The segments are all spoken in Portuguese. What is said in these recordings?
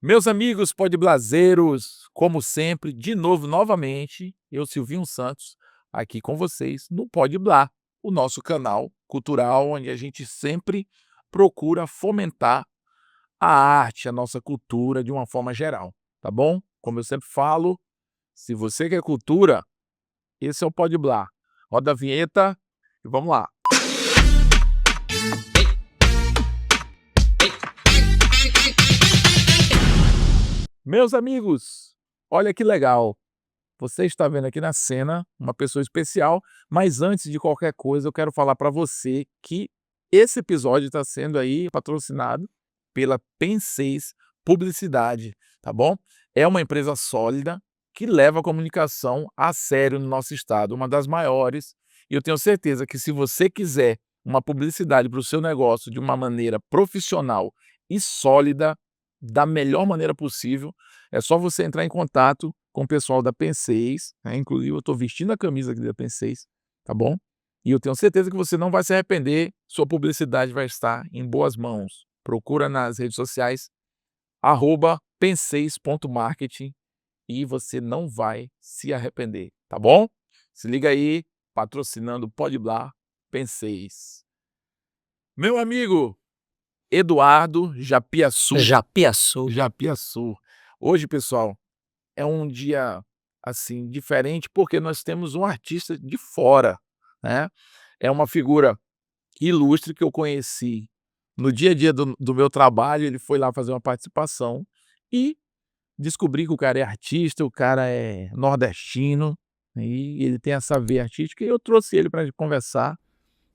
Meus amigos podblazeiros, como sempre, de novo, novamente, eu, Silvinho Santos, aqui com vocês no Podblá, o nosso canal cultural, onde a gente sempre procura fomentar a arte, a nossa cultura de uma forma geral, tá bom? Como eu sempre falo, se você quer cultura, esse é o Podblá. Roda a vinheta e vamos lá. Meus amigos, olha que legal. Você está vendo aqui na cena uma pessoa especial, mas antes de qualquer coisa, eu quero falar para você que esse episódio está sendo aí patrocinado pela Penseis Publicidade, tá bom? É uma empresa sólida que leva a comunicação a sério no nosso estado, uma das maiores, e eu tenho certeza que se você quiser uma publicidade para o seu negócio de uma maneira profissional e sólida, da melhor maneira possível, é só você entrar em contato com o pessoal da Penseis, né, inclusive eu estou vestindo a camisa aqui da Penseis, tá bom? E eu tenho certeza que você não vai se arrepender, sua publicidade vai estar em boas mãos. Procura nas redes sociais, @penseis.marketing e você não vai se arrepender, tá bom? Se liga aí, patrocinando o Podblá, Penseis. Meu amigo Eduardo Japiaçu. Japiaçu. Japiaçu. Hoje, pessoal, é um dia, assim, diferente, porque nós temos um artista de fora, né. É uma figura ilustre que eu conheci no dia a dia do meu trabalho, ele foi lá fazer uma participação e descobri que o cara é artista, o cara é nordestino, e ele tem essa veia artística, e eu trouxe ele para conversar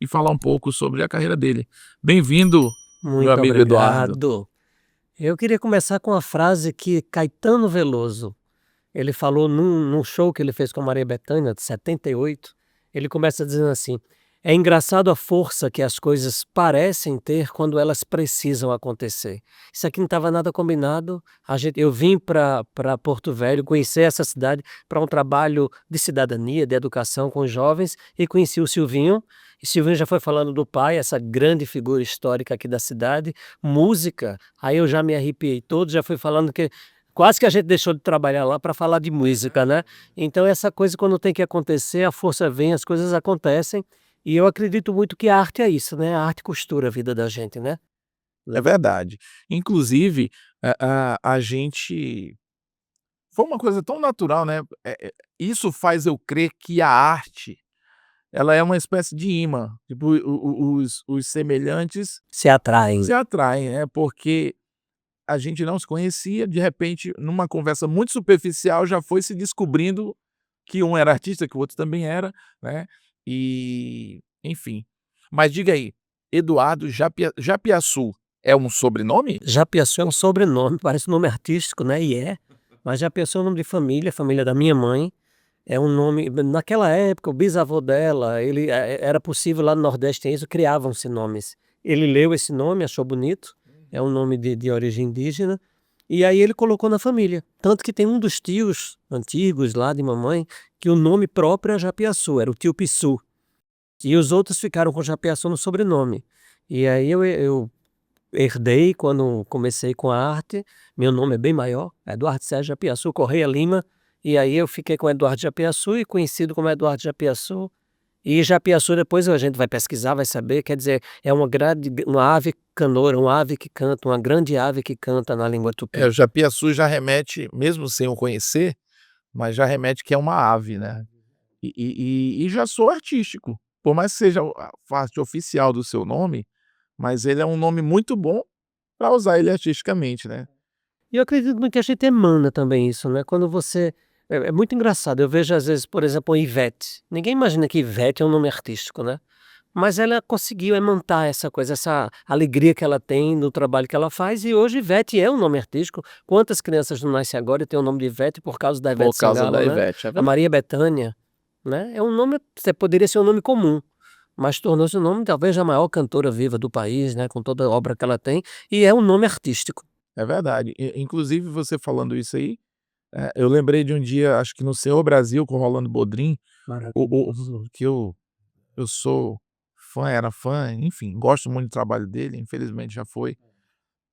e falar um pouco sobre a carreira dele. Bem-vindo, meu Muito amigo Eduardo. obrigado. Eu queria começar com uma frase que Caetano Veloso, ele falou num show que ele fez com a Maria Bethânia, de 78. Ele começa dizendo assim: "É engraçado a força que as coisas parecem ter quando elas precisam acontecer". Isso aqui não estava nada combinado, eu vim para Porto Velho, conhecer essa cidade para um trabalho de cidadania, de educação com jovens, e conheci o Silvinho. E Silvinho já foi falando do pai, essa grande figura histórica aqui da cidade, música, aí eu já me arrepiei todo, já fui falando que quase que a gente deixou de trabalhar lá para falar de música, né. Então essa coisa, quando tem que acontecer, a força vem, as coisas acontecem, e eu acredito muito que a arte é isso, né, a arte costura a vida da gente, né. É verdade. Inclusive, a gente foi uma coisa tão natural, né, isso faz eu crer que a arte, ela é uma espécie de imã, tipo, os semelhantes Se atraem. se atraem, né, porque a gente não se conhecia, de repente, numa conversa muito superficial, já foi se descobrindo que um era artista, que o outro também era, né, e enfim. Mas diga aí, Eduardo Japiaçu é um sobrenome? Japiaçu é um sobrenome, parece um nome artístico, né, e é, mas Japiaçu é um nome de família, família da minha mãe. É um nome naquela época, o bisavô dela, ele era possível lá no Nordeste, tem isso, criavam-se nomes. Ele leu esse nome, achou bonito, é um nome de origem indígena, e aí ele colocou na família. Tanto que tem um dos tios antigos lá de mamãe, que o nome próprio é Japiaçu, era o tio Pissu. E os outros ficaram com Japiaçu no sobrenome. E aí eu herdei quando comecei com a arte. Meu nome é bem maior, Eduardo Sérgio Japiaçu Correia Lima, e aí eu fiquei com Eduardo Japiaçu e conhecido como Eduardo Japiaçu. E Japiaçu, depois a gente vai pesquisar, vai saber, quer dizer, é uma ave canora, uma ave que canta, uma grande ave que canta na língua É, tupi. o Japiaçu já remete, mesmo sem o conhecer, mas já remete que é uma ave, né. E já sou artístico, por mais que seja a parte oficial do seu nome, mas ele é um nome muito bom para usar ele artisticamente, né. E eu acredito muito que a gente emana também isso, né, quando você é muito engraçado, eu vejo às vezes, por exemplo, a Ivete, ninguém imagina que Ivete é um nome artístico, né, mas ela conseguiu emansar essa coisa, essa alegria que ela tem no trabalho que ela faz, e hoje Ivete é um nome artístico. Quantas crianças não nascem agora e têm o nome de Ivete por causa da Por Ivete causa Sangalo, da né. Ivete, é A verdade. Maria Bethânia, né, é um nome, você poderia ser um nome comum, mas tornou-se um nome talvez a maior cantora viva do país, né, com toda a obra que ela tem, e é um nome artístico. É verdade. Inclusive você falando isso aí, eu lembrei de um dia, acho que no Senhor Brasil, com o Rolando Boldrin, que eu sou fã, era fã, enfim, gosto muito do trabalho dele, infelizmente já foi.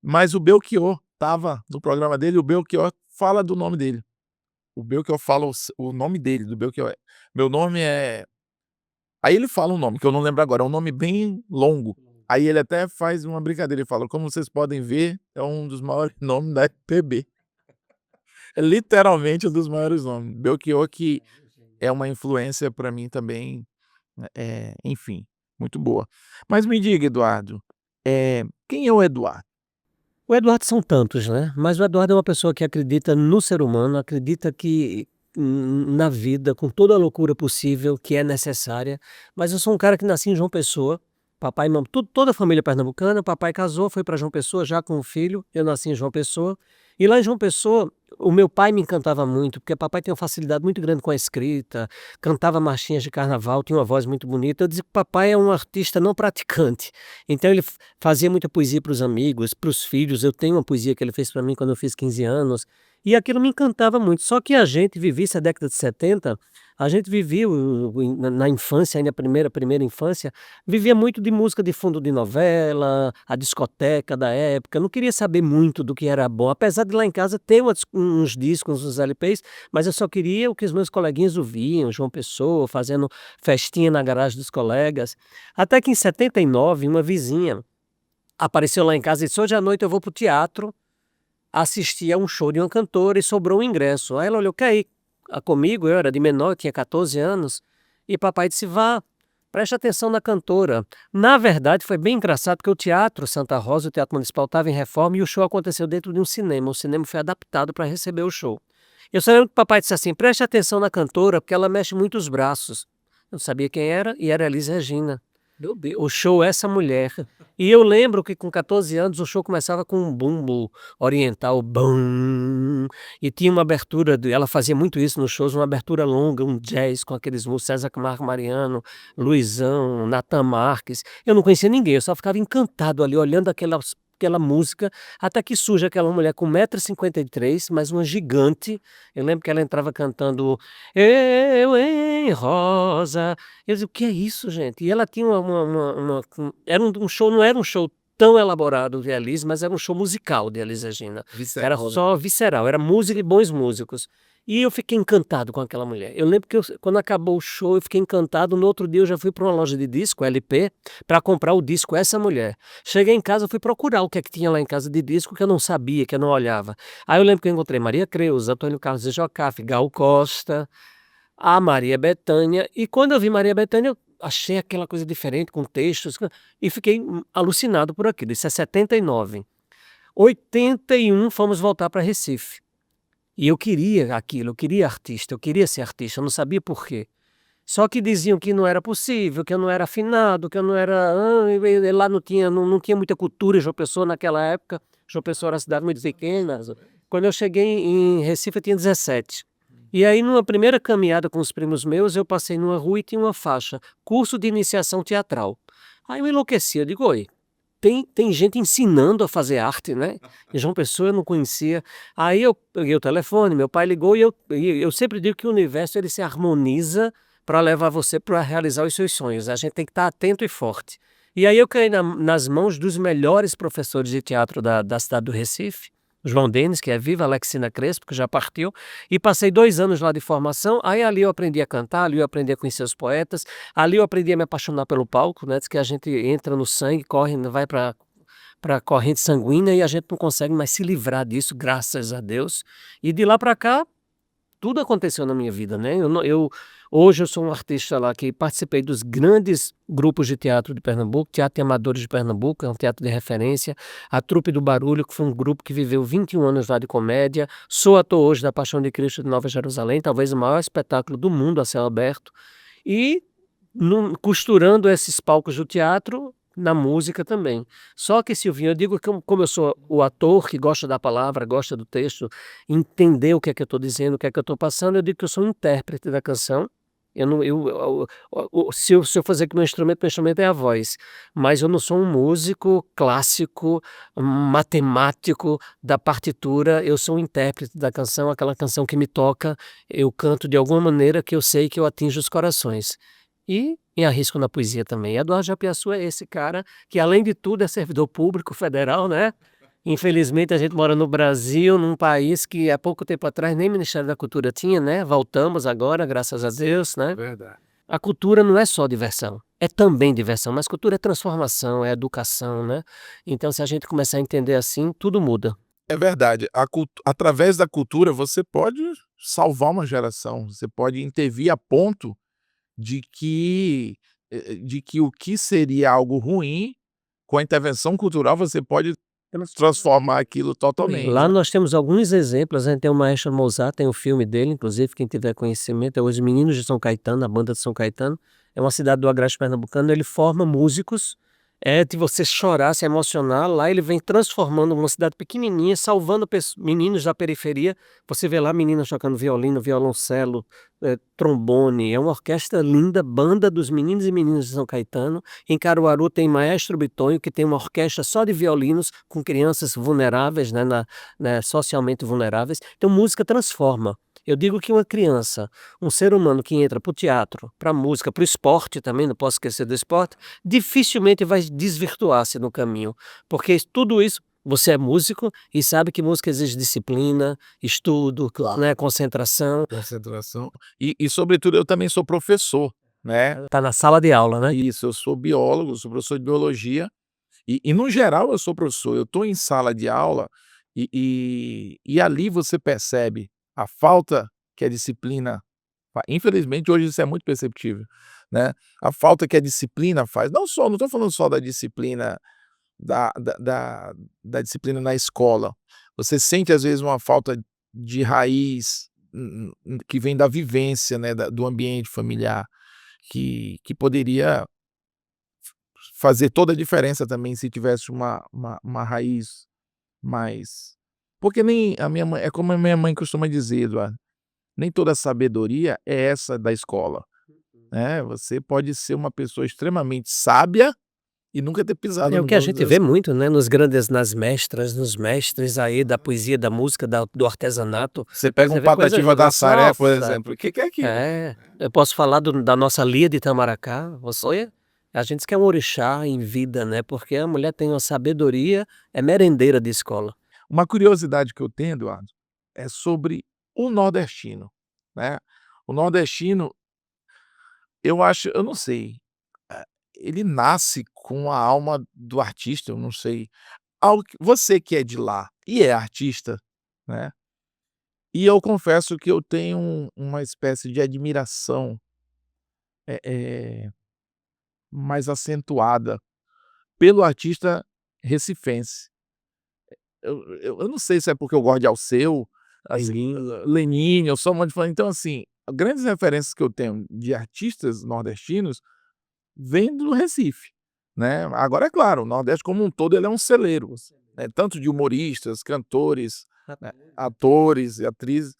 Mas o Belchior estava no programa dele, o Belchior fala do nome dele. O Belchior fala o nome dele, do Belchior. Meu nome é. Aí ele fala um nome, que eu não lembro agora, é um nome bem longo. Aí ele até faz uma brincadeira, ele fala: "Como vocês podem ver, é um dos maiores nomes da MPB". É literalmente um dos maiores nomes. Belchior que é uma influência para mim também, enfim, muito boa. Mas me diga, Eduardo, quem é o Eduardo? O Eduardo são tantos, né, mas o Eduardo é uma pessoa que acredita no ser humano, acredita que na vida, com toda a loucura possível que é necessária, mas eu sou um cara que nasci em João Pessoa, papai e mamãe toda a família pernambucana, papai casou, foi para João Pessoa já com um filho, eu nasci em João Pessoa, e lá em João Pessoa, o meu pai me encantava muito, porque papai tem uma facilidade muito grande com a escrita, cantava marchinhas de carnaval, tinha uma voz muito bonita, eu dizia que papai é um artista não praticante, então ele fazia muita poesia para os amigos, para os filhos. Eu tenho uma poesia que ele fez para mim quando eu fiz 15 anos, e aquilo me encantava muito. Só que a gente vivia essa década de 70, a gente vivia na infância, ainda a primeira infância, vivia muito de música de fundo de novela, a discoteca da época, não queria saber muito do que era bom, apesar de lá em casa ter uns discos, uns LPs, mas eu só queria o que os meus coleguinhas ouviam, João Pessoa, fazendo festinha na garagem dos colegas. Até que em 79, uma vizinha apareceu lá em casa e disse: "Hoje à noite eu vou para o teatro assistir a um show de uma cantora e sobrou um ingresso". Aí ela olhou: "Quer ir comigo?". Eu era de menor, eu tinha 14 anos, e papai disse: "Vá, preste atenção na cantora". Na verdade foi bem engraçado, porque o Teatro Santa Rosa, o Teatro Municipal, estava em reforma e o show aconteceu dentro de um cinema, o cinema foi adaptado para receber o show. Eu só lembro que o papai disse assim: "Preste atenção na cantora, porque ela mexe muito os braços". Eu não sabia quem era, e era Elis Regina. Meu Deus, o show é essa mulher. E eu lembro que com 14 anos o show começava com um bumbo oriental, bum, e tinha uma abertura, ela fazia muito isso nos shows, uma abertura longa, um jazz com aqueles músicos, César Camargo Mariano, Luizão, Natan Marques. Eu não conhecia ninguém, eu só ficava encantado ali olhando aquela música, até que surge aquela mulher com 1,53 m, mas uma gigante. Eu lembro que ela entrava cantando "Eu em rosa". Eu disse: "O que é isso, gente?". E ela tinha era um show, não era um show tão elaborado de Elis, mas era um show musical de Elis Regina. Era Visceral, né? só visceral, era música e bons músicos. E eu fiquei encantado com aquela mulher. Eu lembro que quando acabou o show, eu fiquei encantado. No outro dia eu já fui para uma loja de disco, LP, para comprar o disco Essa Mulher. Cheguei em casa, eu fui procurar o que é que tinha lá em casa de disco, que eu não sabia, que eu não olhava. Aí eu lembro que eu encontrei Maria Creuza, Antônio Carlos de Jocafe, Gal Costa, a Maria Bethânia, e quando eu vi Maria Bethânia, eu achei aquela coisa diferente, com textos, e fiquei alucinado por aquilo. Isso é 79. 81 fomos voltar para Recife. E eu queria aquilo, eu queria artista, eu queria ser artista, eu não sabia por quê. Só que diziam que não era possível, que eu não era afinado, que eu não era. E lá não tinha muita cultura em João Pessoa naquela época. João Pessoa era uma cidade muito pequena. Quando eu cheguei em Recife, eu tinha 17. E aí, numa primeira caminhada com os primos meus, eu passei numa rua e tinha uma faixa: curso de iniciação teatral. Aí eu enlouqueci, eu digo: "Oi, tem gente ensinando a fazer arte, né?". E João Pessoa eu não conhecia. Aí eu peguei o telefone, meu pai ligou, e eu sempre digo que o universo ele se harmoniza para levar você para realizar os seus sonhos. A gente tem que estar atento e forte. E aí eu caí nas mãos dos melhores professores de teatro da cidade do Recife, João Denis, que é viva, Alexina Crespo, que já partiu, e passei 2 anos lá de formação. Aí ali eu aprendi a cantar, ali eu aprendi a conhecer os poetas, ali eu aprendi a me apaixonar pelo palco, né? Diz que a gente entra no sangue, corre, vai para a corrente sanguínea, e a gente não consegue mais se livrar disso, graças a Deus. E de lá para cá, tudo aconteceu na minha vida, né? Hoje eu sou um artista lá que participei dos grandes grupos de teatro de Pernambuco, Teatro de Amadores de Pernambuco, é um teatro de referência, a Trupe do Barulho, que foi um grupo que viveu 21 anos lá de comédia, sou ator hoje da Paixão de Cristo de Nova Jerusalém, talvez o maior espetáculo do mundo a céu aberto, e costurando esses palcos do teatro na música também. Só que, Silvinho, eu digo que como eu sou o ator que gosta da palavra, gosta do texto, entender o que é que eu estou dizendo, o que é que eu estou passando, eu digo que eu sou um intérprete da canção. Eu não, se eu fazer que meu instrumento é a voz, mas eu não sou um músico clássico, um matemático da partitura, eu sou um intérprete da canção, aquela canção que me toca, eu canto de alguma maneira que eu sei que eu atinjo os corações. E me arrisco na poesia também. Eduardo Japiaçu é esse cara que, além de tudo, é servidor público federal, né? Infelizmente a gente mora no Brasil, num país que há pouco tempo atrás nem Ministério da Cultura tinha, né, voltamos agora, graças a Deus, né. Verdade. A cultura não é só diversão, é também diversão, mas cultura é transformação, é educação, né. Então se a gente começar a entender assim, tudo muda. É verdade. Através da cultura você pode salvar uma geração, você pode intervir a ponto de que o que seria algo ruim, com a intervenção cultural você pode transformar aquilo totalmente, Lá né. nós temos alguns exemplos, né, tem o Maestro Mozart, tem o filme dele, inclusive quem tiver conhecimento, é Os Meninos de São Caetano, a banda de São Caetano, é uma cidade do agreste pernambucano, ele forma músicos, é de você chorar, se emocionar, lá ele vem transformando uma cidade pequenininha, salvando meninos da periferia, você vê lá meninas tocando violino, violoncelo, trombone, é uma orquestra linda, banda dos meninos e meninas de São Caetano. Em Caruaru tem Maestro Bitonho, que tem uma orquestra só de violinos com crianças vulneráveis, né, socialmente vulneráveis. Então música transforma. Eu digo que uma criança, um ser humano que entra para o teatro, para a música, para o esporte também, não posso esquecer do esporte, dificilmente vai desvirtuar-se no caminho, porque tudo isso, você é músico e sabe que música exige disciplina, estudo, Claro. né, concentração. Concentração. E sobretudo eu também sou professor, né. Tá na sala de aula, né? Isso, eu sou biólogo, sou professor de biologia e no geral eu sou professor, eu estou em sala de aula e ali você percebe a falta que a disciplina infelizmente hoje isso é muito perceptível, né, a falta que a disciplina faz, não estou falando só da disciplina da da da da disciplina na escola, você sente às vezes uma falta de raiz, que vem da vivência, né, do ambiente familiar, que poderia fazer toda a diferença também se tivesse uma raiz mais porque nem a minha mãe é como a minha mãe costuma dizer, Eduardo, nem toda sabedoria é essa da escola, né, você pode ser uma pessoa extremamente sábia e nunca ter pisado É o no que a banco gente da vê escola. muito, né, nas mestras, nos mestres aí da poesia, da música, do artesanato. Você pega Você um vê coisas Patativa da lindas. Saré, por Nossa! exemplo, o que que é aquilo? Eu posso falar da nossa Lia de Itamaracá, você a gente diz que é um orixá em vida, né, porque a mulher tem uma sabedoria, é merendeira de escola. Uma curiosidade que eu tenho, Eduardo, é sobre o nordestino, né. O nordestino, eu não sei, ele nasce com a alma do artista, eu não sei. Algo que você que é de lá e é artista, né, e eu confesso que eu tenho uma espécie de admiração, eh eh, mais acentuada pelo artista recifense. Eu não sei se é porque eu gosto de Alceu, assim, Lenine, eu sou muito fã, então assim, grandes referências que eu tenho de artistas nordestinos vêm do Recife, né. Agora é claro, o Nordeste como um todo ele é um celeiro, né, tanto de humoristas, cantores, né, atores e atrizes.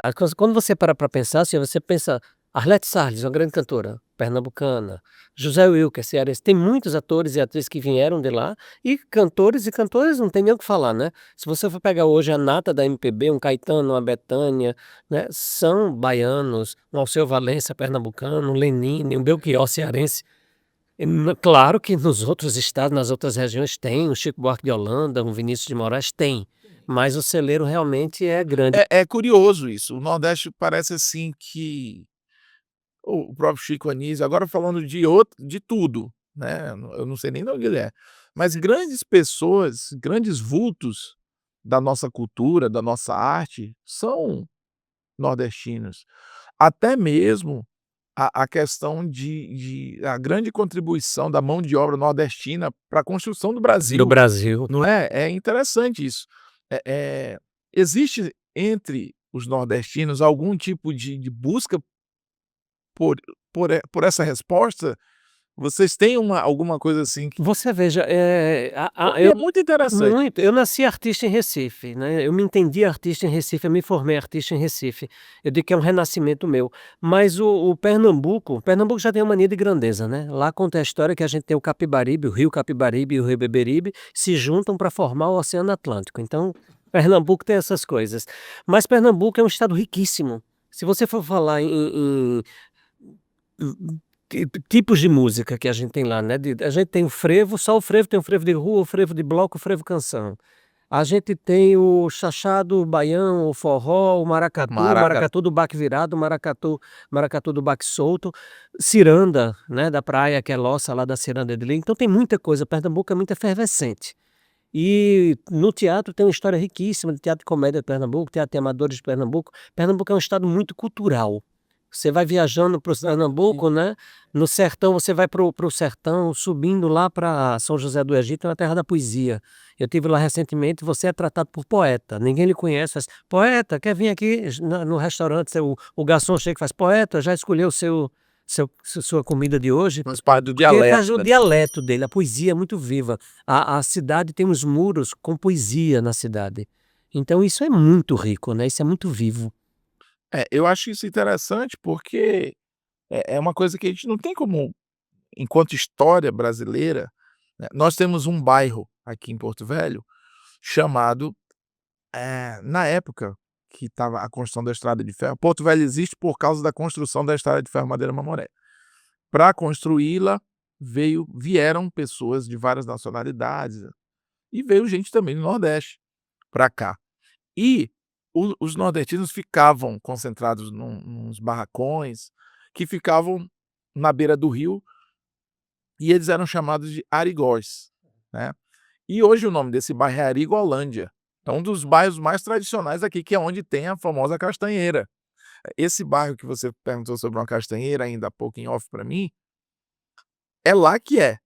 As coisas quando você para pra pensar, assim, você pensa Arlete Salles, uma grande cantora pernambucana, José Wilker, cearense, tem muitos atores e atrizes que vieram de lá, e cantores e cantoras não tem nem o que falar, né. Se você for pegar hoje a nata da MPB, um Caetano, uma Bethânia, né, são baianos, um Alceu Valença pernambucano, um Lenine, um Belchior cearense. Claro que nos outros estados, nas outras regiões tem, o Chico Buarque de Holanda, um Vinícius de Moraes, tem, mas o celeiro realmente é grande. É curioso isso, o Nordeste parece assim que o próprio Chico Anísio, agora falando de tudo, né, eu não sei nem de onde ele é, mas grandes pessoas, grandes vultos da nossa cultura, da nossa arte, são nordestinos. Até mesmo a questão de a grande contribuição da mão de obra nordestina para a construção do Do Brasil, Brasil. não é? É interessante isso. Existe entre os nordestinos algum tipo de busca por por essa resposta? Vocês têm alguma coisa assim que Você veja, porque é muito interessante. eu nasci artista em Recife, né, eu me entendi artista em Recife, eu me formei artista em Recife, eu digo que é um renascimento meu, mas o Pernambuco já tem uma mania de grandeza, né, lá conta a história que a gente tem o Capibaribe, o rio Capibaribe e o rio Beberibe se juntam para formar o Oceano Atlântico, então Pernambuco tem essas coisas. Mas Pernambuco é um estado riquíssimo, se você for falar tipos de música que a gente tem lá, né, a gente tem o frevo, só o frevo, tem o frevo de rua, o frevo de bloco, o frevo canção. A gente tem o chachado, o baião, o forró, o Maraca maracatu do baque virado, o maracatu do baque solto, ciranda, né, da praia, que é lossa lá da ciranda de Lima. Então tem muita coisa, Pernambuco é muito efervescente. E no teatro tem uma história riquíssima de teatro de comédia de Pernambuco, teatro de amadores de Pernambuco. Pernambuco é um estado muito cultural. Você vai viajando para o Pernambuco, né? No sertão, você vai para o sertão, subindo lá para São José do Egito, na terra da poesia. Eu tive lá recentemente, você é tratado por poeta, ninguém lhe conhece, faz, poeta, quer vir aqui no restaurante, o garçom chega e faz, poeta, já escolheu sua comida de hoje? faz parte do Porque faz dialeto, o né? dialeto dele, a poesia é muito viva. A cidade tem uns muros com poesia na cidade. Então isso é muito rico, né? Isso é muito vivo. Eu acho isso interessante porque é uma coisa que a gente não tem como, enquanto história brasileira, né, nós temos um bairro aqui em Porto Velho chamado, na época que estava a construção da estrada de ferro. Porto Velho existe por causa da construção da estrada de ferro Madeira Mamoré. Para construí-la, vieram pessoas de várias nacionalidades, e veio gente também do Nordeste para cá. E os nordestinos ficavam concentrados nos barracões que ficavam na beira do rio, e eles eram chamados de arigós, né. E hoje o nome desse bairro é Arigolândia. É um dos bairros mais tradicionais aqui, que é onde tem a famosa castanheira. Esse bairro que você perguntou sobre uma castanheira ainda há pouco em off para mim, é lá que é.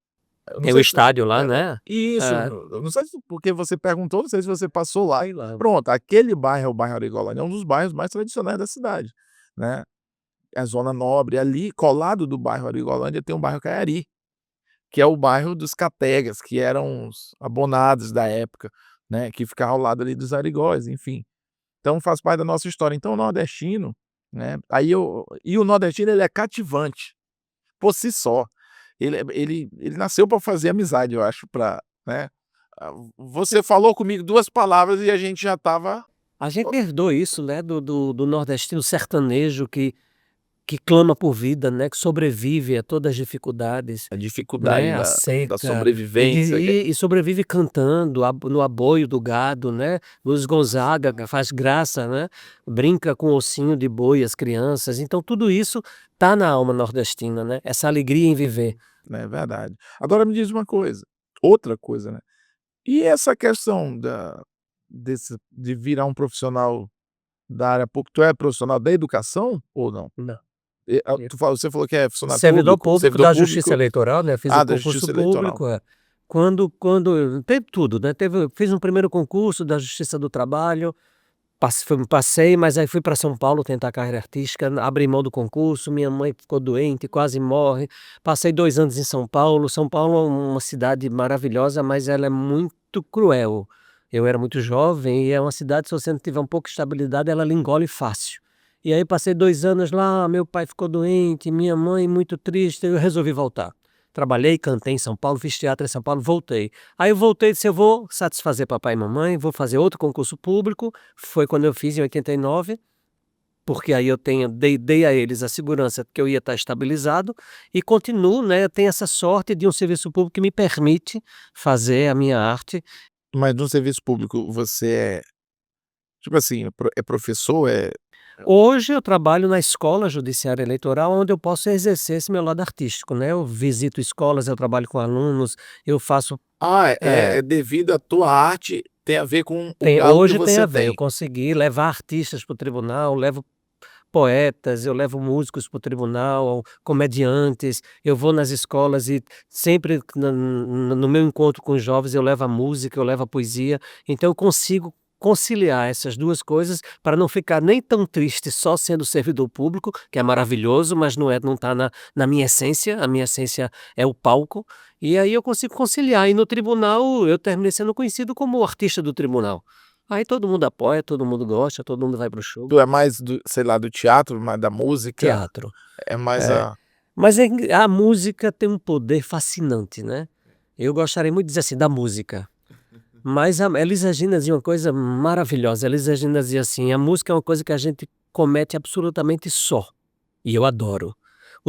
Eu não Tem o sei se estádio lá, é, né? isso, É, eu não sei se porque você perguntou, não sei se você passou lá. sei lá. Pronto, aquele bairro é o bairro Arigolândia, é um dos bairros mais tradicionais da cidade, né. É a zona nobre. Ali, colado do bairro Arigolândia, tem o bairro Caiari, que é o bairro dos categas, que eram os abonados da época, né, que ficava ao lado ali dos arigóis, enfim. Então faz parte da nossa história. Então o nordestino, né, o nordestino ele é cativante, por si só. Ele nasceu para fazer amizade, eu acho, pra, né. Você falou comigo 2 palavras e a gente já estava. A gente herdou isso, né, do nordestino sertanejo que clama por vida, né, que sobrevive a todas as dificuldades, A dificuldade né, a da seca, sobrevivência. e sobrevive cantando no aboio do gado, né. Luiz Gonzaga que faz graça, né, brinca com o ossinho de boi as crianças, então tudo isso tá na alma nordestina, né, essa alegria em viver. É verdade. Agora me diz uma coisa, outra coisa, né, e essa questão de virar um profissional da área pública, tu é profissional da educação ou não? Não. Você falou que é funcionário Servidor público, público servidor da Justiça público, Eleitoral, né, fiz o da concurso Justiça Eleitoral. público, quando teve tudo, né, fiz um primeiro concurso da Justiça do Trabalho, passei, mas aí fui para São Paulo tentar carreira artística, abri mão do concurso, minha mãe ficou doente, quase morre, passei 2 anos em São Paulo é uma cidade maravilhosa, mas ela é muito cruel. Eu era muito jovem e é uma cidade, se você não tiver um pouco de estabilidade, ela lhe engole fácil. E aí passei 2 anos lá, meu pai ficou doente, minha mãe muito triste, eu resolvi voltar. Trabalhei, cantei em São Paulo, fiz teatro em São Paulo, voltei. Aí eu voltei e disse: "Eu vou satisfazer papai e mamãe, vou fazer outro concurso público". Foi quando eu fiz em 89, porque aí eu dei a eles a segurança de que eu ia estar estabilizado e continuo, né, eu tenho essa sorte de um serviço público que me permite fazer a minha arte. Mas no serviço público você é, tipo assim, é professor, Hoje eu trabalho na Escola Judiciária Eleitoral, onde eu posso exercer esse meu lado artístico, né, eu visito escolas, eu trabalho com alunos, eu faço é devido à tua arte, tem a ver com o galo que hoje tem você a ver, eu tem. consegui levar artistas para o tribunal, levo poetas, eu levo músicos para o tribunal, comediantes, eu vou nas escolas e sempre no meu encontro com os jovens eu levo a música, eu levo a poesia, então eu consigo conciliar essas 2 coisas para não ficar nem tão triste só sendo servidor público, que é maravilhoso, mas não está na minha essência, a minha essência é o palco, e aí eu consigo conciliar, e no tribunal eu terminei sendo conhecido como o artista do tribunal. Aí todo mundo apoia, todo mundo gosta, todo mundo vai para o show. Tu é mais do, sei lá, do teatro, mais da música, Teatro. é mais É. Mas a música tem um poder fascinante, né. Eu gostaria muito de dizer assim, da música, mas a Elis Regina dizia uma coisa maravilhosa, Elis Regina dizia assim: "A música é uma coisa que a gente comete absolutamente só", e eu adoro.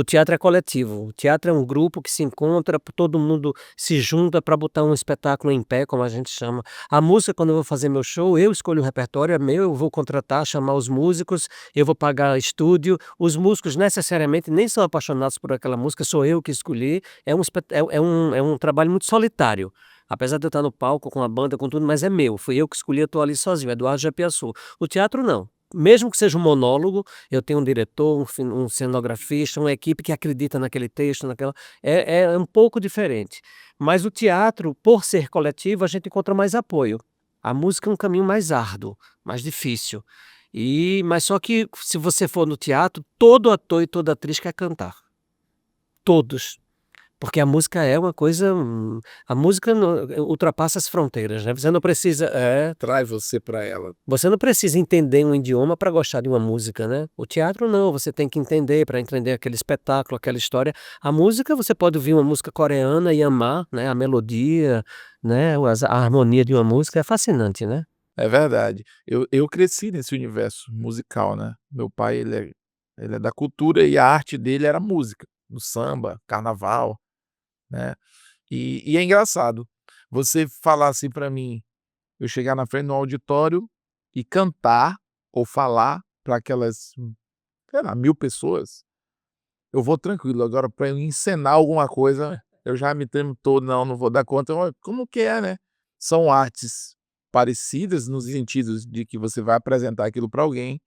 O teatro é coletivo, o teatro é um grupo que se encontra, todo mundo se junta para botar um espetáculo em pé, como a gente chama. A música, quando eu vou fazer meu show, eu escolho o repertório, é meu, eu vou contratar, chamar os músicos, eu vou pagar estúdio. Os músicos necessariamente nem são apaixonados por aquela música, sou eu que escolhi. É um trabalho muito solitário. Apesar de eu estar no palco com a banda, com tudo, mas é meu. Fui eu que escolhi, eu estou ali sozinho, Eduardo Japiaçu. O teatro não. Mesmo que seja um monólogo, eu tenho um diretor, um cenografista, uma equipe que acredita naquele texto, naquela. É um pouco diferente. Mas o teatro, por ser coletivo, a gente encontra mais apoio. A música é um caminho mais árduo, mais difícil. Mas só que se você for no teatro, todo ator e toda atriz quer cantar. Todos. Porque a música é uma coisa. A música ultrapassa as fronteiras, né? Você não precisa. Traz você para ela. Você não precisa entender um idioma para gostar de uma música, né? O teatro não, você tem que entender para entender aquele espetáculo, aquela história. A música, você pode ouvir uma música coreana e amar, né? A melodia, né? A harmonia de uma música é fascinante, né? É verdade. Eu cresci nesse universo musical, né. Meu pai, ele é da cultura e a arte dele era música, no samba, carnaval, né. E é engraçado, você falar assim pra mim, eu chegar na frente do auditório e cantar ou falar para aquelas, sei lá, 1000 pessoas, eu vou tranquilo, agora para eu encenar alguma coisa, eu já me tremo todo, não vou dar conta, como que é, né. São artes parecidas nos sentidos de que você vai apresentar aquilo para alguém,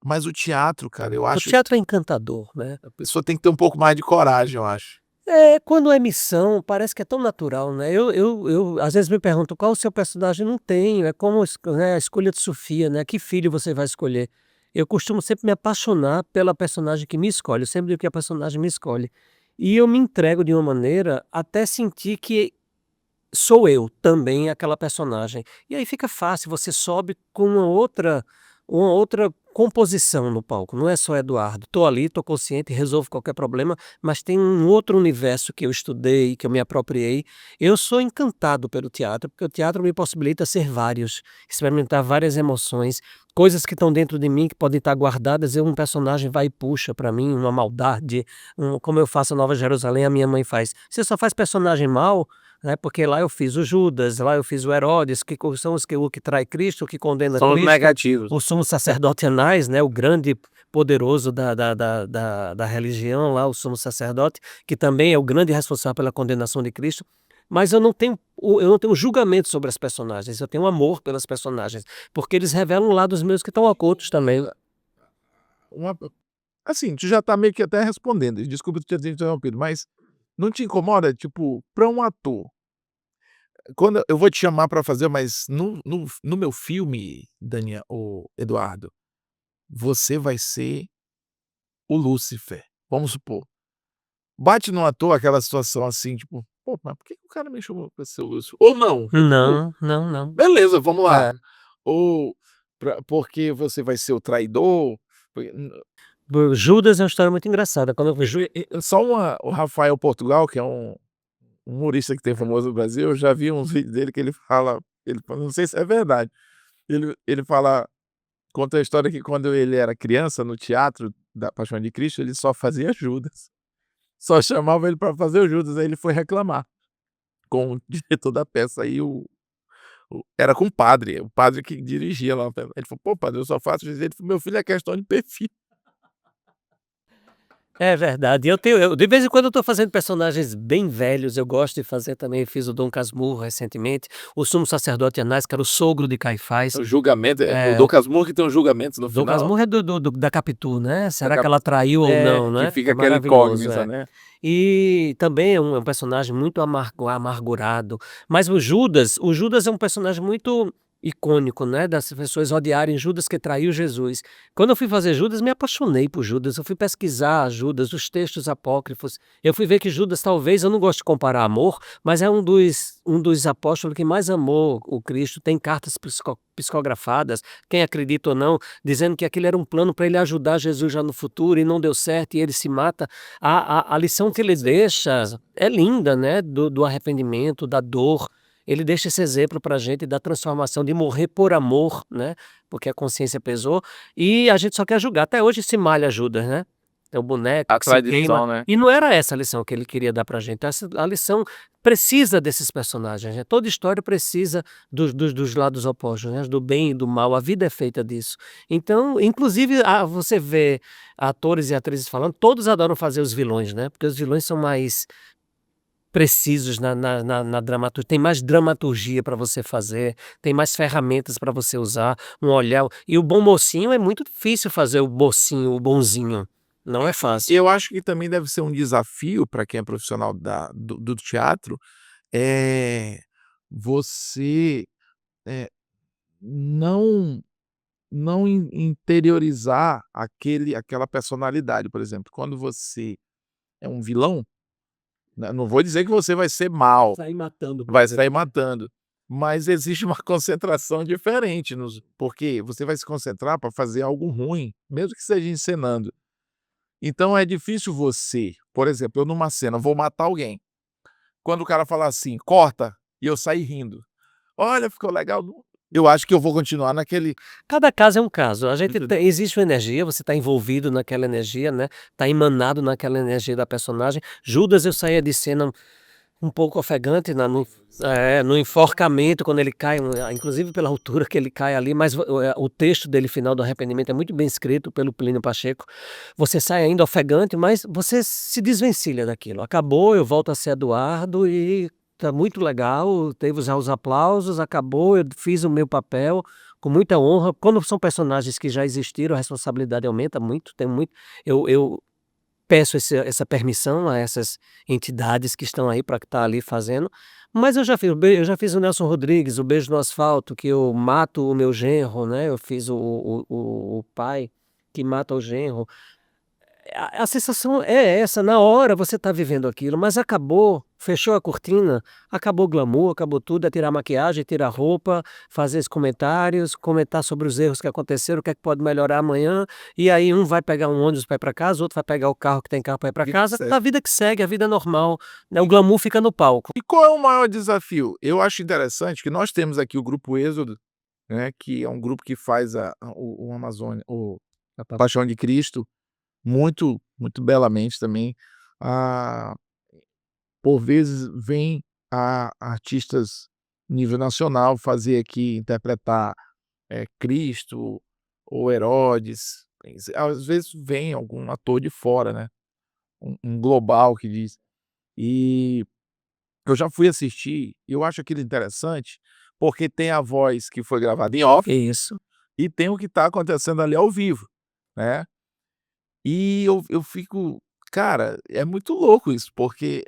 mas o teatro, cara, eu O acho teatro é encantador, né? a pessoa tem que ter um pouco mais de coragem, eu acho. Quando é missão, parece que é tão natural, né? Eu às vezes me pergunto qual o seu personagem, não tenho, é como né, a escolha de Sofia, né? Que filho você vai escolher? Eu costumo sempre me apaixonar pela personagem que me escolhe, eu sempre digo que a personagem me escolhe. E eu me entrego de uma maneira até sentir que sou eu também aquela personagem. E aí fica fácil, você sobe com uma outra composição no palco. Não é só Eduardo. Estou ali, estou consciente, resolvo qualquer problema, mas tem um outro universo que eu estudei, que eu me apropriei. Eu sou encantado pelo teatro, porque o teatro me possibilita ser vários, experimentar várias emoções, coisas que estão dentro de mim, que podem estar guardadas, um personagem vai e puxa para mim, uma maldade, como eu faço a Nova Jerusalém, a minha mãe faz. Você só faz personagem mal, né? Porque lá eu fiz o Judas, lá eu fiz o Herodes, que são o que trai Cristo, o que condena São os Cristo, negativos. o sumo sacerdote Anás, né? O grande poderoso da religião lá, o sumo sacerdote, que também é o grande responsável pela condenação de Cristo. Mas eu não tenho julgamento sobre as personagens, eu tenho amor pelas personagens, porque eles revelam lados meus que estão ocultos também. Uma assim, tu já tá meio que até respondendo, desculpa te ter interrompido, mas não te incomoda, tipo, para um ator, quando eu vou te chamar para fazer, mas no meu filme, Daniel ou Eduardo, você vai ser o Lúcifer, vamos supor. Bate no ator aquela situação assim, tipo: "Pô, mas por que que o cara me chamou pra ser o Lúcifer?" Ou não, é tipo: Não, não, não. "Beleza, vamos lá." É. Ou porque você vai ser o traidor, porque O Judas é uma história muito engraçada. Quando eu vejo. só o Rafael Portugal, que é um humorista que tem famoso no Brasil, eu já vi uns vídeos dele que ele fala, não sei se é verdade, ele fala, conta a história que quando ele era criança, no teatro da Paixão de Cristo, ele só fazia Judas. Só chamava ele para fazer o Judas, aí ele foi reclamar com o diretor da peça, aí era com o padre que dirigia lá a peça. Ele falou: "Pô, padre, eu só faço isso." Ele falou: "Meu filho, é questão de perfil." É verdade. De vez em quando eu estou fazendo personagens bem velhos, eu gosto de fazer também, fiz o Dom Casmurro recentemente, o sumo sacerdote Anás, que era o sogro de Caifás. O julgamento, o É, Dom o Casmurro que tem um julgamento no Dom final, Casmurro é da Capitu, né, da será que cap ela traiu ou não, que né? fica É aquela maravilhoso, incógnita, é. né. E também é um personagem muito amargurado, mas o Judas é um personagem muito icônico, né, das pessoas odiarem Judas, que traiu Jesus. Quando eu fui fazer Judas, me apaixonei por Judas, eu fui pesquisar Judas, os textos apócrifos, eu fui ver que Judas, talvez, eu não gosto de comparar amor, mas é um dos apóstolos que mais amou o Cristo, tem cartas psicografadas, quem acredita ou não, dizendo que aquilo era um plano para ele ajudar Jesus já no futuro e não deu certo e ele se mata. A lição que ele deixa é linda, né? Do arrependimento, da dor. Ele deixa esse exemplo para a gente da transformação, de morrer por amor, né? Porque a consciência pesou. E a gente só quer julgar. Até hoje se malha Judas, né? tem o boneco A que se tradição, queima. né? E não era essa a lição que ele queria dar pra gente. A lição precisa desses personagens, né? Toda história precisa dos lados opostos, né? Do bem e do mal. A vida é feita disso. Então, inclusive, você vê atores e atrizes falando, todos adoram fazer os vilões, né? Porque os vilões são mais precisos na dramaturgia, tem mais dramaturgia para você fazer, tem mais ferramentas para você usar, um olhar. E o bom mocinho é muito difícil fazer o mocinho, o bonzinho. Não é fácil. Eu acho que também deve ser um desafio para quem é profissional do teatro, é você, eh, não interiorizar aquela personalidade. Por exemplo, quando você é um vilão, né, não vou dizer que você vai ser mal, Sair matando. vai sair matando, mas existe uma concentração diferente porque você vai se concentrar para fazer algo ruim, mesmo que seja encenando. Então é difícil você, por exemplo, eu numa cena vou matar alguém, quando o cara falar assim: "Corta", e eu sair rindo. "Olha, ficou legal", eu acho que eu vou continuar naquele. Cada caso é um caso. A gente existe uma energia, você está envolvido naquela energia, né? Está emanado naquela energia da personagem. Judas, eu saía de cena um pouco ofegante no enforcamento, quando ele cai, inclusive pela altura que ele cai ali, mas o texto dele final do arrependimento é muito bem escrito pelo Plínio Pacheco. Você sai ainda ofegante, mas você se desvencilha daquilo. Acabou, eu volto a ser Eduardo e tá muito legal, teve já os aplausos, acabou, eu fiz o meu papel com muita honra. Quando são personagens que já existiram, a responsabilidade aumenta muito, tem muito. Eu peço essa permissão a essas entidades que estão aí para estar ali fazendo, mas eu já fiz o Nelson Rodrigues, o Beijo no Asfalto, que eu mato o meu genro, né, eu fiz o pai que mata o genro. A sensação é essa, na hora você está vivendo aquilo, mas acabou, fechou a cortina, acabou o glamour, acabou tudo, é tirar maquiagem, tirar roupa, fazer os comentários, comentar sobre os erros que aconteceram, o que é que pode melhorar amanhã, e aí um vai pegar um ônibus para ir para casa, outro vai pegar o carro que tem carro para ir para Vida que casa, segue. a vida que segue, a vida normal, né? O glamour fica no palco. E qual é o maior desafio? Eu acho interessante que nós temos aqui o Grupo Êxodo, né, que é um grupo que faz o Amazônia, a Paixão de Cristo, muito belamente também. Ah, por vezes vem a artistas nível nacional fazer aqui, interpretar, Cristo ou Herodes. Às vezes vem algum ator de fora, né, um global que diz. E eu já fui assistir, e eu acho aquilo interessante, porque tem a voz que foi gravada em off Isso. e tem o que está acontecendo ali ao vivo, né. E eu fico, cara, é muito louco isso, porque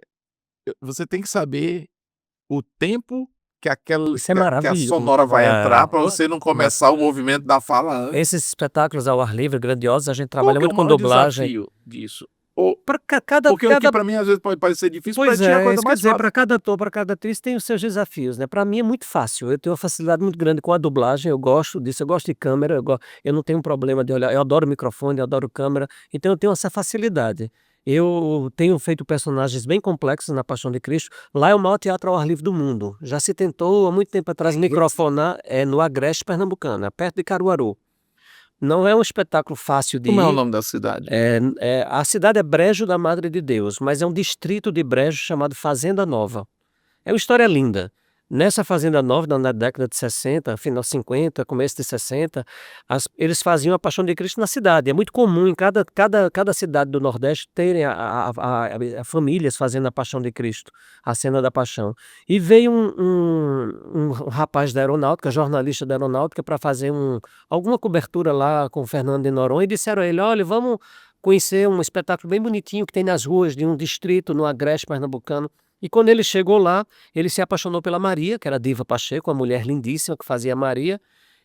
você tem que saber o tempo que Isso é que a maravilhoso. sonora vai entrar para É. você não começar o movimento da fala antes. Esses espetáculos ao ar livre, grandiosos, a gente Qual trabalha que é o muito com maior dublagem. desafio disso? Ou Para cada porque o que para mim às vezes pode parecer difícil, para Pois ti é a é, coisa isso quer mais dizer, fácil. para cada ator, para cada atriz tem os seus desafios, né. Para mim é muito fácil, eu tenho uma facilidade muito grande com a dublagem, eu gosto disso, eu gosto de câmera, eu não tenho problema de olhar, eu adoro microfone, eu adoro câmera, então eu tenho essa facilidade. Eu tenho feito personagens bem complexos na Paixão de Cristo, lá é o maior teatro ao ar livre do mundo. Já se tentou há muito tempo atrás microfonar, no Agreste Pernambucano, é perto de Caruaru. Não é um espetáculo fácil de Como é o ir. nome da cidade? A cidade é Brejo da Madre de Deus, mas é um distrito de Brejo chamado Fazenda Nova. É uma história linda. Nessa Fazenda Nova, na década de 60, final 50, começo de 60, eles faziam a Paixão de Cristo na cidade. É muito comum em cada cidade do Nordeste terem famílias fazendo a Paixão de Cristo, a cena da Paixão. E veio um rapaz da aeronáutica, jornalista da aeronáutica, para fazer alguma cobertura lá com o Fernando de Noronha e disseram a ele: olha, vamos conhecer um espetáculo bem bonitinho que tem nas ruas de um distrito no Agreste Pernambucano. E quando ele chegou lá, ele se apaixonou pela Maria, que era a Diva Pacheco, uma mulher lindíssima que fazia Maria,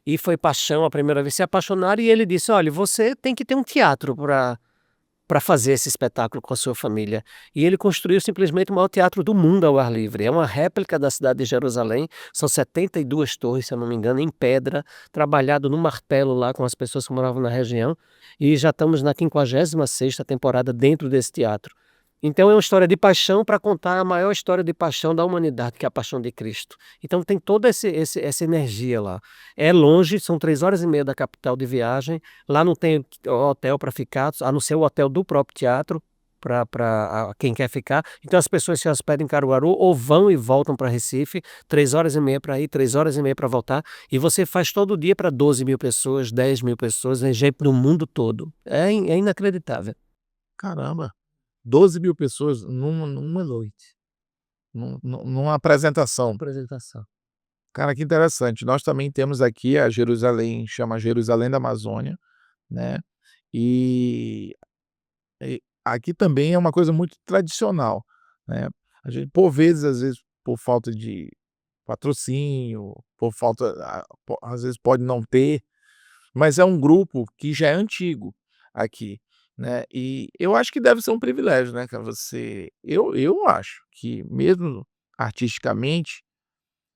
e foi paixão a primeira vez, se apaixonaram, e ele disse: olha, você tem que ter um teatro para fazer esse espetáculo com a sua família. E ele construiu simplesmente o maior teatro do mundo ao ar livre. É uma réplica da cidade de Jerusalém, são 72 torres, se eu não me engano, em pedra, trabalhado no martelo lá com as pessoas que moravam na região, e já estamos na 56ª temporada dentro desse teatro. Então é uma história de paixão para contar a maior história de paixão da humanidade, que é a paixão de Cristo. Então tem toda essa energia lá. É longe, são 3 horas e meia da capital de viagem. Lá não tem hotel para ficar, a não ser o hotel do próprio teatro, para quem quer ficar. Então as pessoas se hospedam em Caruaru ou vão e voltam para Recife, 3 horas e meia para ir, 3 horas e meia para voltar. E você faz todo dia para 12 mil pessoas, 10 mil pessoas, é gente do mundo todo. É inacreditável. Caramba, 12.000 pessoas numa noite, numa apresentação. Apresentação. Cara, que interessante. Nós também temos aqui a Jerusalém, chama Jerusalém da Amazônia, né, e aqui também é uma coisa muito tradicional, né. A gente, por vezes, às vezes, por falta de patrocínio, por falta, às vezes pode não ter, mas é um grupo que já é antigo aqui, né, e eu acho que deve ser um privilégio, né, cara, eu acho que mesmo artisticamente,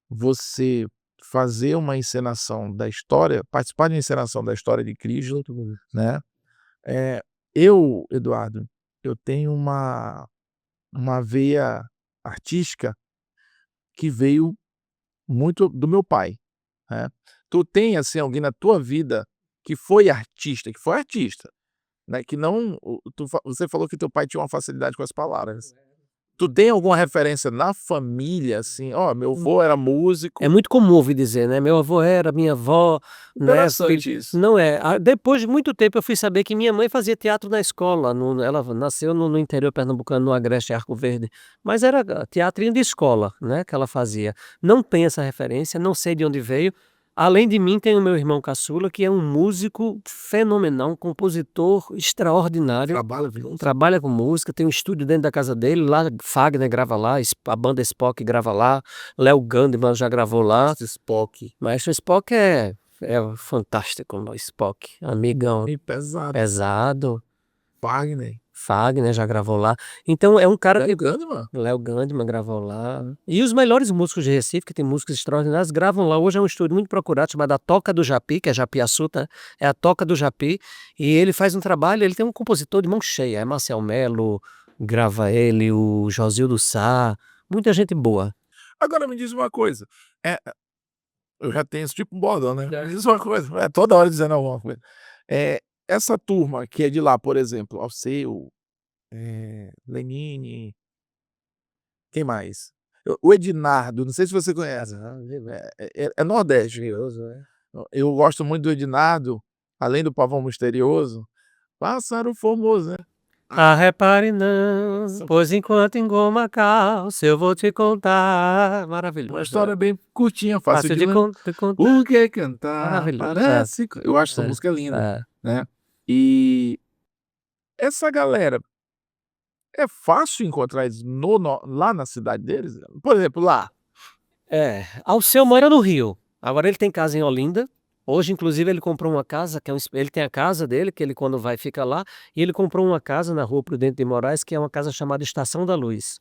você fazer uma encenação da história, participar de uma encenação da história de Cristo, Muito bonito. né, Eduardo, eu tenho uma veia artística que veio muito do meu pai, né. Tu tem, assim, alguém na tua vida que foi artista, né, que não você falou que teu pai tinha uma facilidade com as palavras. Tu tem alguma referência na família, assim: "Ó, meu avô era É músico"? muito comum ouvir dizer, né, meu avô era, minha avó, né, Interessante isso. não é. Depois de muito tempo eu fui saber que minha mãe fazia teatro na escola, ela nasceu no interior pernambucano, no Agreste Arco Verde, mas era teatrinho de escola, né, que ela fazia. Não tenho essa referência, não sei de onde veio. Além de mim tem o meu irmão caçula, que é um músico fenomenal, um compositor extraordinário. Trabalha com música, tem um estúdio dentro da casa dele, lá Fagner grava lá, a banda Spock grava lá, Léo Gandeman já gravou lá. Spock. Maestro Spock é fantástico, o Spock, amigão, Bem pesado. pesado. Wagner. Fagner já gravou lá. Então é um cara que... Léo Gandeman? Léo Gandeman gravou lá. E os melhores músicos de Recife, que tem músicos extraordinários, gravam lá. Hoje é um estúdio muito procurado, chamado A Toca do Japi, que é Japi Assuta, é a Toca do Japi. E ele faz um trabalho, ele tem um compositor de mão cheia, é Marcel Melo, grava ele, o Josildo Sá, muita gente boa. Agora me diz uma coisa, eu já tenho esse tipo de bordão, né. Me diz uma coisa, toda hora dizendo alguma coisa. Essa turma que é de lá, por exemplo, Alceu, Lenine, quem mais? O Ednardo, não sei se você conhece. É nordeste. Curioso, é. Eu gosto muito do Ednardo, além do Pavão Misterioso, Pássaro Formoso, né. Repare não, pois enquanto engoma a calça, eu vou te contar. Maravilhoso. Uma história bem curtinha, fácil Fácil de de lembrar. contar. O que cantar Maravilhoso. parece eu acho essa música linda, né. E essa galera, é fácil encontrar eles lá na cidade deles? Por exemplo, lá. Alceu mora no Rio, agora ele tem casa em Olinda. Hoje, inclusive, ele comprou uma casa, que ele tem a casa dele, que ele quando vai fica lá, e ele comprou uma casa na Rua Prudente de Moraes, que é uma casa chamada Estação da Luz.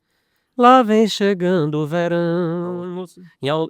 Lá vem chegando o verão,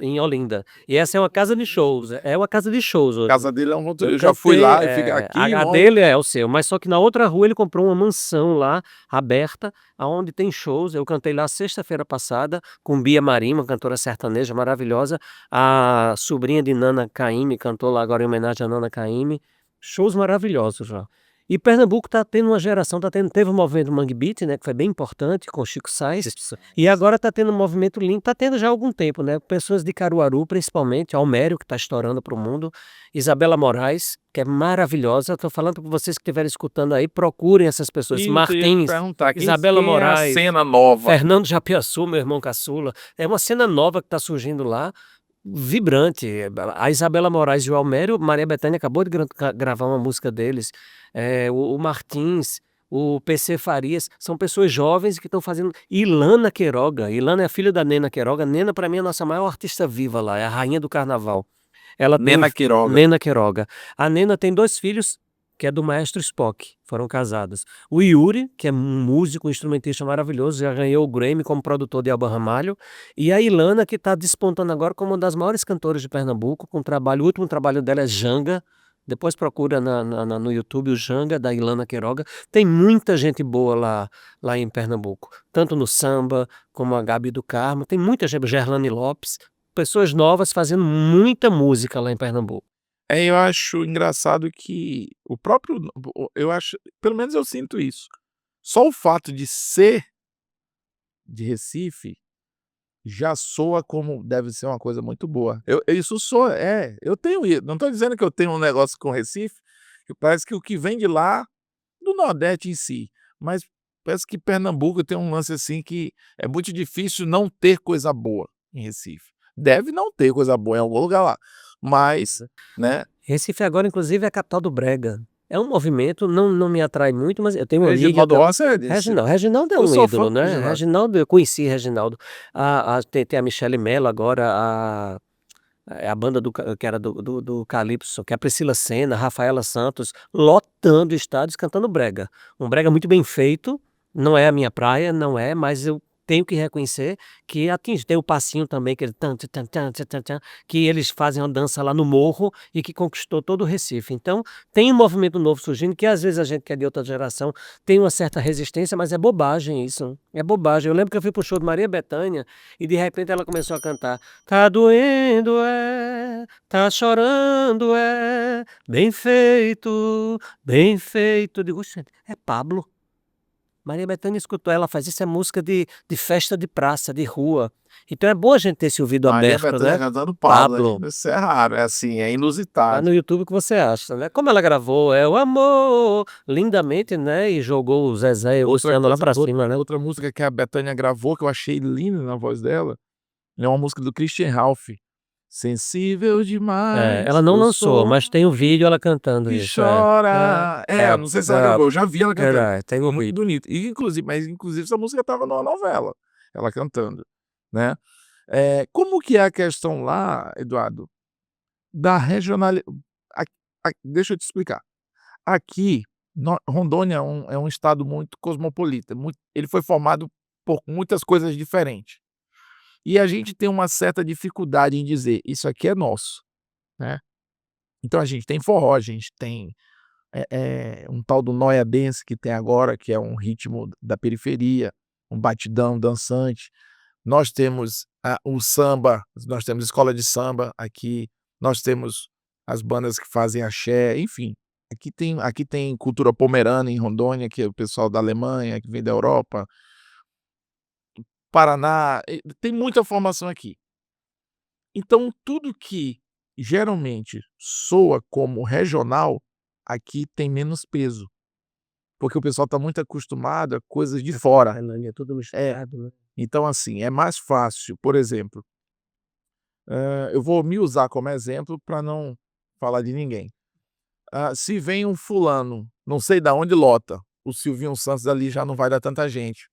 em Olinda. E essa é uma casa de shows, é uma casa de shows A hoje. casa dele é um eu já fui lá e fica aqui, A dele é o seu, mas só que na outra rua ele comprou uma mansão lá, aberta, aonde tem shows. Eu cantei lá sexta-feira passada com Bia Marim, uma cantora sertaneja maravilhosa. A sobrinha de Nana Caymmi cantou lá agora em homenagem a Nana Caymmi. Shows maravilhosos já. E Pernambuco está tendo uma geração, teve o movimento Mangue Beat, né, que foi bem importante, com Chico Sainz, e agora está tendo um movimento lindo, está tendo já há algum tempo, né, pessoas de Caruaru, principalmente, Almério, que está estourando para o mundo, Isabela Moraes, que é maravilhosa. Estou falando para vocês que estiverem escutando aí, procurem essas pessoas, Martins, Isabela Moraes, cena nova. Fernando Japiaçu, meu irmão caçula, é uma cena nova que está surgindo lá, vibrante. A Isabela Moraes e o Almério, Maria Bethânia acabou de gravar uma música deles, o Martins, o PC Farias, são pessoas jovens que estão fazendo. Ilana Queiroga, Ilana é a filha da Nena Queiroga. Nena para mim é a nossa maior artista viva lá, é a rainha do carnaval. Ela Nena Queiroga. Nena Queiroga. A Nena tem 2 filhos, que é do maestro Spock, foram casados. O Yuri, que é um músico, um instrumentista maravilhoso, já ganhou o Grammy como produtor de Alba Ramalho. E a Ilana, que está despontando agora como uma das maiores cantoras de Pernambuco, com o último trabalho dela é Janga, Depois procura no YouTube o Janga, da Ilana Queiroga. Tem muita gente boa lá em Pernambuco. Tanto no samba, como a Gabi do Carmo. Tem muita gente, Gerlane Lopes. Pessoas novas fazendo muita música lá em Pernambuco. Eu acho engraçado que o próprio eu acho, pelo menos eu sinto isso. Só o fato de ser de Recife já soa como deve ser uma coisa muito boa. Isso soa, eu tenho isso. Não estou dizendo que eu tenho um negócio com Recife, que parece que o que vem de lá, do Nordeste em si, mas parece que Pernambuco tem um lance assim que é muito difícil não ter coisa boa em Recife. Deve não ter coisa boa em algum lugar lá, mas, né, Recife agora, inclusive, é a capital do brega. É um movimento, não me atrai muito, mas eu tenho uma amiga. Reginaldo Rossi é desse. Reginaldo é Eu um sou fã ídolo, do né? Reginaldo. Reginaldo, eu conheci Reginaldo. Tem a Michele Mello agora, a banda que era do Calypso, que é a Priscila Senna, Rafaela Santos, lotando estádios cantando brega. Um brega muito bem feito, não é a minha praia, não é, mas eu tenho que reconhecer que atinge. Tem o passinho também, que, que eles fazem uma dança lá no morro e que conquistou todo o Recife. Então, tem um movimento novo surgindo, que às vezes a gente que é de outra geração tem uma certa resistência, mas é bobagem isso. É bobagem. Eu lembro que eu fui pro show de Maria Bethânia e de repente ela começou a cantar: tá doendo, tá chorando, bem feito, bem feito. Eu digo: "Oxe, é Pablo." Maria Bethânia escutou ela, faz isso, é música de festa de praça, de rua. Então é bom a gente ter esse ouvido Maria aberto, Bethânia né? cantando Pablo, hein? Pablo. Isso é raro, é assim, é Lá inusitado. no YouTube que você acha, né? Como ela gravou É o Amor lindamente, né? E jogou o Zezé e o Luciano lá pra cima, né? Outra música que a Bethânia gravou, que eu achei linda na voz dela, é uma música do Christian Ralph. Sensível Ela demais, não eu lançou, sou mas tem o vídeo ela cantando que isso. chora. Não sei se ela gravou, eu já vi ela cantando. Tem o Muito vídeo. bonito. E inclusive essa música estava numa novela, ela cantando, né. Como que é a questão lá, Eduardo, da regionali a deixa eu te explicar. Aqui, Rondônia é um estado muito cosmopolita, ele foi formado por muitas coisas diferentes. E a gente tem uma certa dificuldade em dizer: "Isso aqui é nosso", né. Então a gente tem forró, a gente tem, um tal do Noia Dance que tem agora, que é um ritmo da periferia, um batidão dançante. Nós temos o samba, nós temos escola de samba aqui, nós temos as bandas que fazem axé, enfim. Aqui tem cultura pomerana em Rondônia, que é o pessoal da Alemanha, que vem da Europa, Paraná, tem muita formação aqui. Então tudo que geralmente soa como regional, aqui tem menos peso, porque o pessoal está muito acostumado a coisas de fora. É tudo É, misturado, né? então assim, é mais fácil, por exemplo, eu vou me usar como exemplo para não falar de ninguém. Se vem um fulano, não sei da onde lota, o Silvinho Santos ali já não vai dar tanta gente,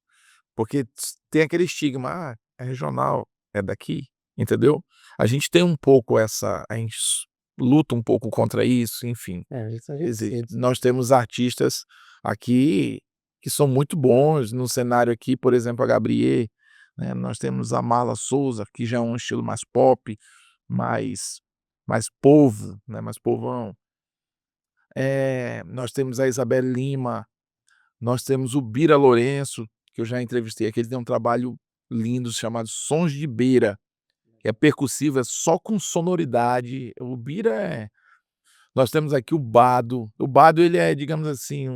porque tem aquele estigma: "Ah, é regional, é daqui", entendeu? A gente tem um pouco a gente luta um pouco contra isso, enfim. Isso a Quer gente dizer, sente. nós temos artistas aqui que são muito bons no cenário aqui, por exemplo, a Gabriel, né, nós temos a Marla Souza, que já é um estilo mais pop, mais mais povo, né, mais povão. Nós temos a Isabel Lima, nós temos o Bira Lourenço, que eu já entrevistei aqui, ele tem um trabalho lindo chamado Sons de Beira, que é percussivo, é só com sonoridade. O Bira nós temos aqui o Bado ele é, digamos assim,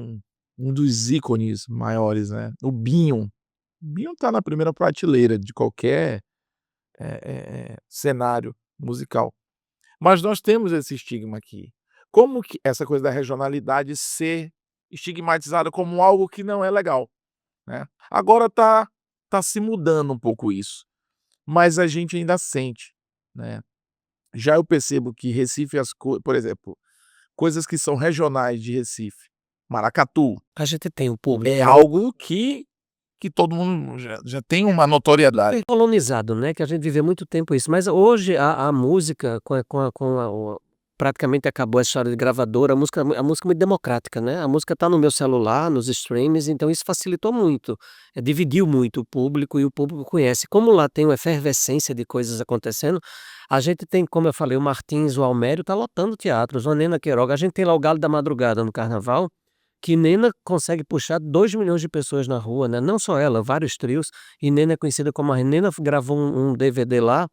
um dos ícones maiores, né. O Binho tá na primeira prateleira de qualquer, cenário musical. Mas nós temos esse estigma aqui. Como que essa coisa da regionalidade ser estigmatizada como algo que não é legal, né. Agora tá se mudando um pouco isso, mas a gente ainda sente, né. Já eu percebo que Recife por exemplo, coisas que são regionais de Recife, maracatu, A gente tem um público é algo que todo mundo já tem uma notoriedade. foi colonizado, né, que a gente viveu muito tempo isso, mas hoje a música com a praticamente acabou a história de gravadora, a música é muito democrática, né, a música está no meu celular, nos streams, então isso facilitou muito, dividiu muito o público e o público conhece. Como lá tem uma efervescência de coisas acontecendo, a gente tem, como eu falei, o Martins, o Almério tá lotando teatros, a Nena Queiroga, a gente tem lá o Galo da Madrugada no carnaval, que Nena consegue puxar 2 milhões de pessoas na rua, né, não só ela, vários trios, e Nena é conhecida como a Nena gravou um DVD lá,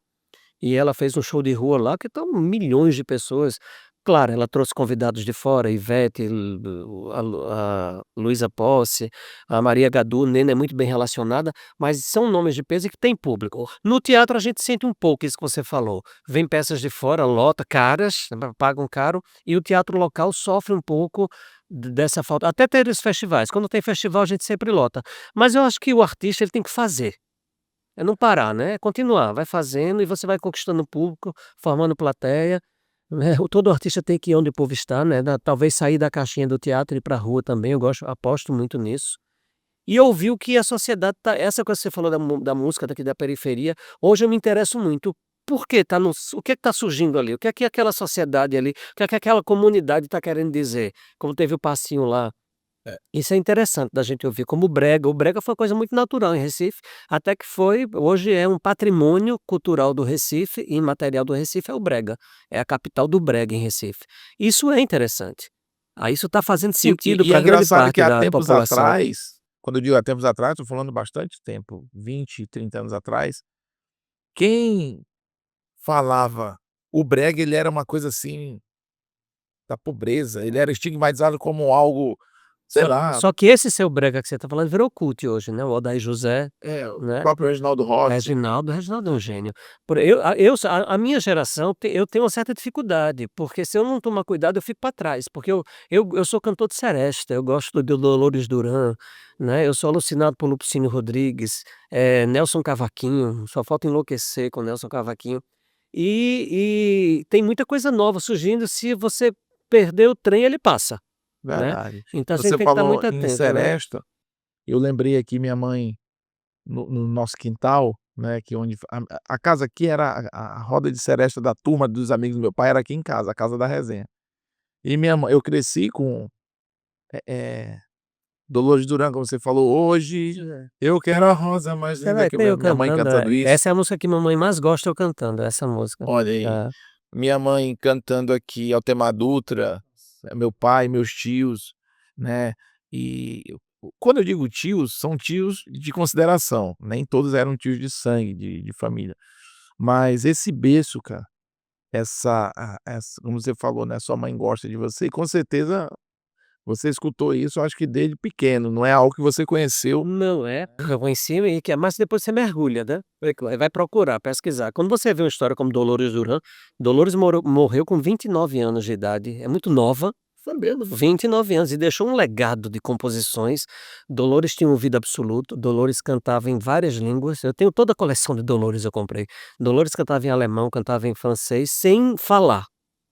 e ela fez um show de rua lá que estão milhões de pessoas. Claro, ela trouxe convidados de fora, Ivete, a Luísa Posse, a Maria Gadu, Nena é muito bem relacionada, mas são nomes de peso e que tem público. No teatro a gente sente um pouco isso que você falou. Vem peças de fora, lota, caras, pagam caro, e o teatro local sofre um pouco dessa falta. Até ter os festivais. Quando tem festival a gente sempre lota. Mas eu acho que o artista ele tem que fazer. É não parar, né, é continuar, vai fazendo e você vai conquistando público, formando plateia, né, todo artista tem que ir onde o povo está, né, talvez sair da caixinha do teatro e ir pra rua também, eu aposto muito nisso. E ouvir o que a sociedade tá essa coisa que você falou da música daqui da periferia, hoje eu me interesso muito, por que tá o que está surgindo ali? O que é que aquela sociedade ali, o que é que aquela comunidade está querendo dizer? Como teve o passinho lá. É. Isso é interessante da gente ouvir, como o brega foi uma coisa muito natural em Recife, até que hoje é um patrimônio cultural do Recife e imaterial do Recife é o brega, é a capital do brega em Recife. Isso é interessante. Isso está fazendo E sentido e é para grande engraçado que parte há da tempos população. atrás, quando eu digo há tempos atrás, estou falando bastante tempo, 20, 30 anos atrás, quem falava o brega, ele era uma coisa, assim, da pobreza, ele era estigmatizado como algo, sei Só lá, só que esse seu brega que você está falando virou cult hoje, né, o Odair José, o né. próprio Reginaldo Rossi. Reginaldo é um gênio. A minha geração eu tenho uma certa dificuldade, porque se eu não tomar cuidado eu fico para trás, porque eu sou cantor de seresta, eu gosto de Dolores Duran, né, eu sou alucinado por Lupicínio Rodrigues, Nelson Cavaquinho, só falta enlouquecer com Nelson Cavaquinho. E tem muita coisa nova surgindo, se você perder o trem ele passa, né. Verdade. Então a gente Você tem que estar falou muito em atento, né. seresta, eu lembrei aqui minha mãe no nosso quintal, né, que onde a casa aqui era a roda de seresta da turma dos amigos do meu pai era aqui em casa, a casa da resenha. E minha mãe eu cresci com, eh Dolores Duran, como você falou: "Hoje eu quero a rosa mais Você linda vai que o ter meu", eu minha mãe cantando, cantando isso. essa é a música que mamãe mais gosta eu cantando, essa música. Olha aí, É. minha mãe cantando aqui Altemar Dutra, meu pai, meus tios, né, e quando eu digo tios, são tios de consideração, nem todos eram tios de sangue, de família. Mas esse berço, cara, essa como você falou, né, sua mãe gosta de você e com certeza você escutou isso, eu acho que desde pequeno, não é algo que você conheceu. Não é, eu vou em cima e mas depois você mergulha, né, vai procurar, pesquisar. Quando você vê uma história como Dolores Duran, Dolores morreu com 29 anos de idade, é muito nova, Foi mesmo? 29 anos e deixou um legado de composições. Dolores tinha um ouvido absoluto, Dolores cantava em várias línguas, eu tenho toda a coleção de Dolores eu comprei. Dolores cantava em alemão, cantava em francês, sem falar.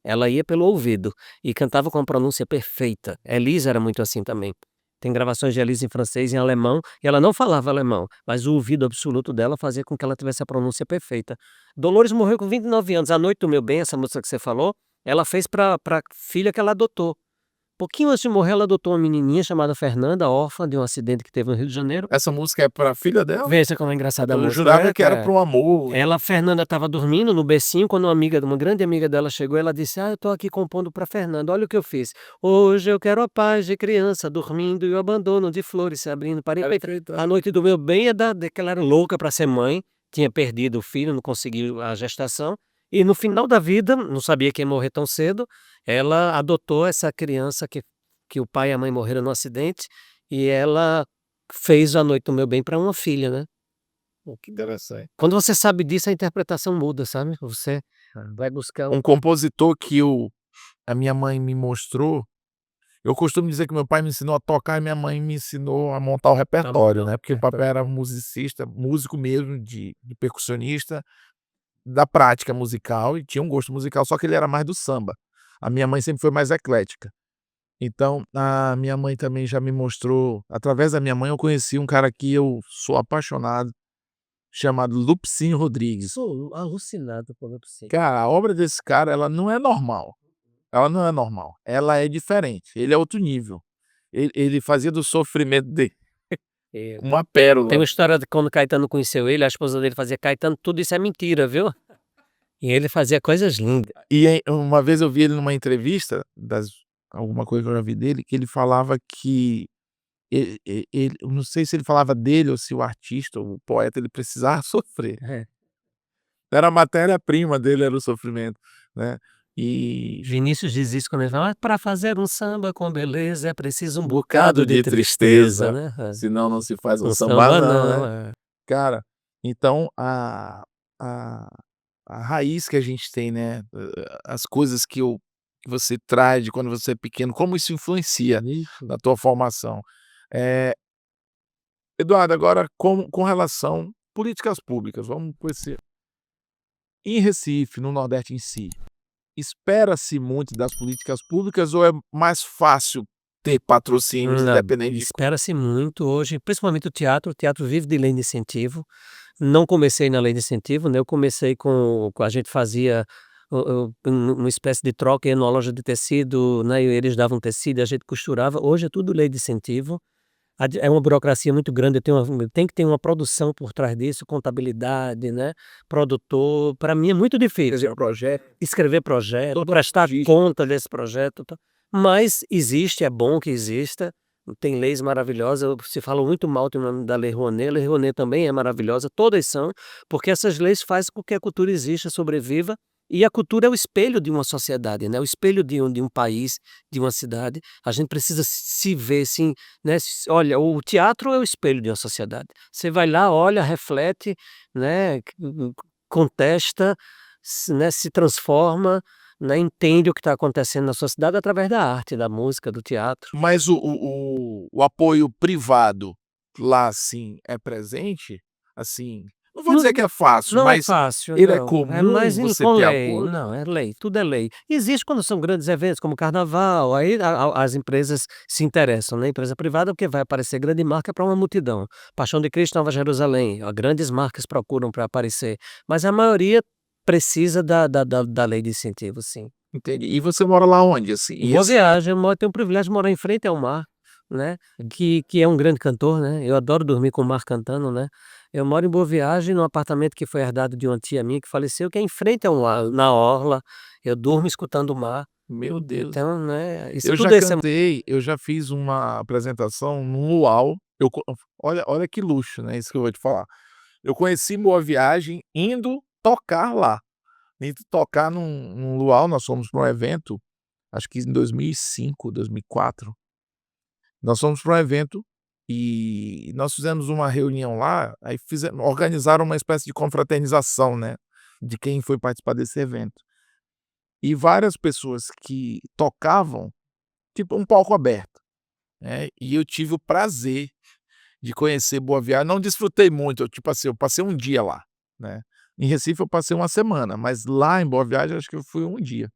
Ela ia pelo ouvido e cantava com a pronúncia perfeita. Elisa era muito assim também. Tem gravações de Elisa em francês e em alemão, e ela não falava alemão, mas o ouvido absoluto dela fazia com que ela tivesse a pronúncia perfeita. Dolores morreu com 29 anos. A Noite do Meu Bem, essa música que você falou, ela fez pra filha que ela adotou. Pouquinho antes de morrer, ela adotou uma menininha chamada Fernanda, órfã de um acidente que teve no Rio de Janeiro. Essa música é pra filha dela? Veja como é engraçada a Eu música, jurava né, que era para um amor. ela, Fernanda, estava dormindo no bercinho, quando uma grande amiga dela chegou, ela disse: "Ah, eu estou aqui compondo para Fernanda, olha o que eu fiz. Hoje eu quero a paz de criança dormindo e o abandono de flores se abrindo para Perfeito. a noite do meu bem é de que ela era louca para ser mãe, tinha perdido o filho, não conseguiu a gestação, e no final da vida, não sabia que ia morrer tão cedo, ela adotou essa criança que o pai e a mãe morreram no acidente, e ela fez A Noite do Meu Bem para uma filha, né. Pô, que interessante. Quando você sabe disso, a interpretação muda, sabe. Você vai buscar Um compositor que a minha mãe me mostrou, eu costumo dizer que meu pai me ensinou a tocar e minha mãe me ensinou a montar o repertório, né, porque o papai era musicista, músico mesmo, de percussionista, da prática musical e tinha um gosto musical, só que ele era mais do samba. A minha mãe sempre foi mais eclética. Então, a minha mãe também já me mostrou através da minha mãe eu conheci um cara que eu sou apaixonado, chamado Lupicínio Rodrigues. sou alucinado por Lupicínio. Cara, a obra desse cara, ela não é normal. ela não é normal, ela é diferente, ele é outro nível. Ele fazia do sofrimento dele É. uma Tem uma pérola. história de quando Caetano conheceu ele, a esposa dele fazia: "Caetano, tudo isso é mentira, viu?" E ele fazia coisas lindas. E aí, uma vez eu vi ele numa entrevista, alguma coisa que eu já vi dele, que ele falava que ele eu não sei se ele falava dele ou se o artista ou o poeta, ele precisava sofrer. É. Era a matéria-prima dele, era o sofrimento, né. E Vinícius diz isso quando ele fala: "Pra fazer um samba com beleza é preciso um bocado bocado de de tristeza", tristeza, né. É. senão não se faz um Um samba samba não, não, né. é. Cara, então a a raiz que a gente tem, né, as coisas que você traz de quando você é pequeno, como isso influencia Isso. na tua formação. Eh, Eduardo, agora com relação políticas públicas, vamos por esse em Recife, no Nordeste em si, espera-se muito das políticas públicas ou é mais fácil ter patrocínios Não, independente de espera-se muito hoje, principalmente o teatro vive de lei de incentivo. Não comecei na lei de incentivo, né, eu comecei com a gente fazia uma espécie de troca, ia numa loja de tecido, né, e eles davam tecido e a gente costurava. Hoje é tudo lei de incentivo. É uma burocracia muito grande, tem que ter uma produção por trás disso, contabilidade, né, produtor. Para mim é muito difícil projeto, escrever projeto, todo prestar registro. conta desse projeto, tá. Mas existe, é bom que exista, tem leis maravilhosas, se fala muito mal da Lei Rouanet também é maravilhosa, todas são, porque essas leis fazem com que a cultura exista, sobreviva, e a cultura é o espelho de uma sociedade, né, o espelho de um país, de uma cidade. A gente precisa se ver assim, né, olha, o teatro é o espelho de uma sociedade. Você vai lá, olha, reflete, né, contesta, né, se transforma, né, entende o que está acontecendo na sua cidade através da arte, da música, do teatro. Mas o apoio privado lá, assim, é presente? Assim, não vou Não dizer que é fácil, não é mas fácil, ele é não, é comum mais você com ter lei, apoio? não, é lei, tudo é lei. Existe quando são grandes eventos como carnaval, aí as empresas se interessam, né, empresa privada, porque vai aparecer grande marca para uma multidão. Paixão de Cristo, Nova Jerusalém, ó, grandes marcas procuram para aparecer, mas a maioria precisa da lei de incentivo, sim. Entendi. E você mora lá onde, assim? Em E Boa esse Viagem, eu tenho o privilégio de morar em frente ao mar, né, que é um grande cantor, né, eu adoro dormir com o mar cantando, né. Eu moro em Boa Viagem, num apartamento que foi herdado de uma tia minha que faleceu, que é em frente ao mar, na orla, eu durmo escutando o mar, meu Deus. então, né, isso Eu já tudo isso é cantei, eu já fiz uma apresentação no luau, olha que luxo, né, isso que eu vou te falar. Eu conheci Boa Viagem indo tocar lá, indo tocar num luau, nós fomos para um evento, acho que em 2005, 2004, nós fomos para um evento e nós fizemos uma reunião lá, aí organizaram uma espécie de confraternização, né, de quem foi participar desse evento. E várias pessoas que tocavam, tipo um palco aberto, né, e eu tive o prazer de conhecer Boa Viagem, não desfrutei muito, eu tipo assim, eu passei um dia lá, né. Em Recife eu passei uma semana, mas lá em Boa Viagem acho que eu fui um dia.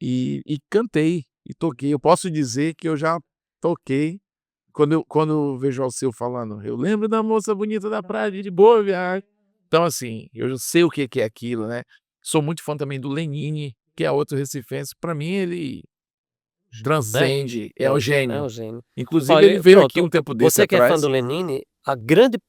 E cantei, e toquei. Eu posso dizer que eu já toquei, quando eu vejo o Alceu falando: "Eu lembro da moça bonita da praia de Boa Viagem". Então assim, eu já sei o que é aquilo, né. Sou muito fã também do Lenine, que é outro recifense, pra mim ele né, transcende, é o é gênio. um gênio. Inclusive ele Olha, veio aqui pronto, um tempo desse você que é fã atrás. do Lenine, a grande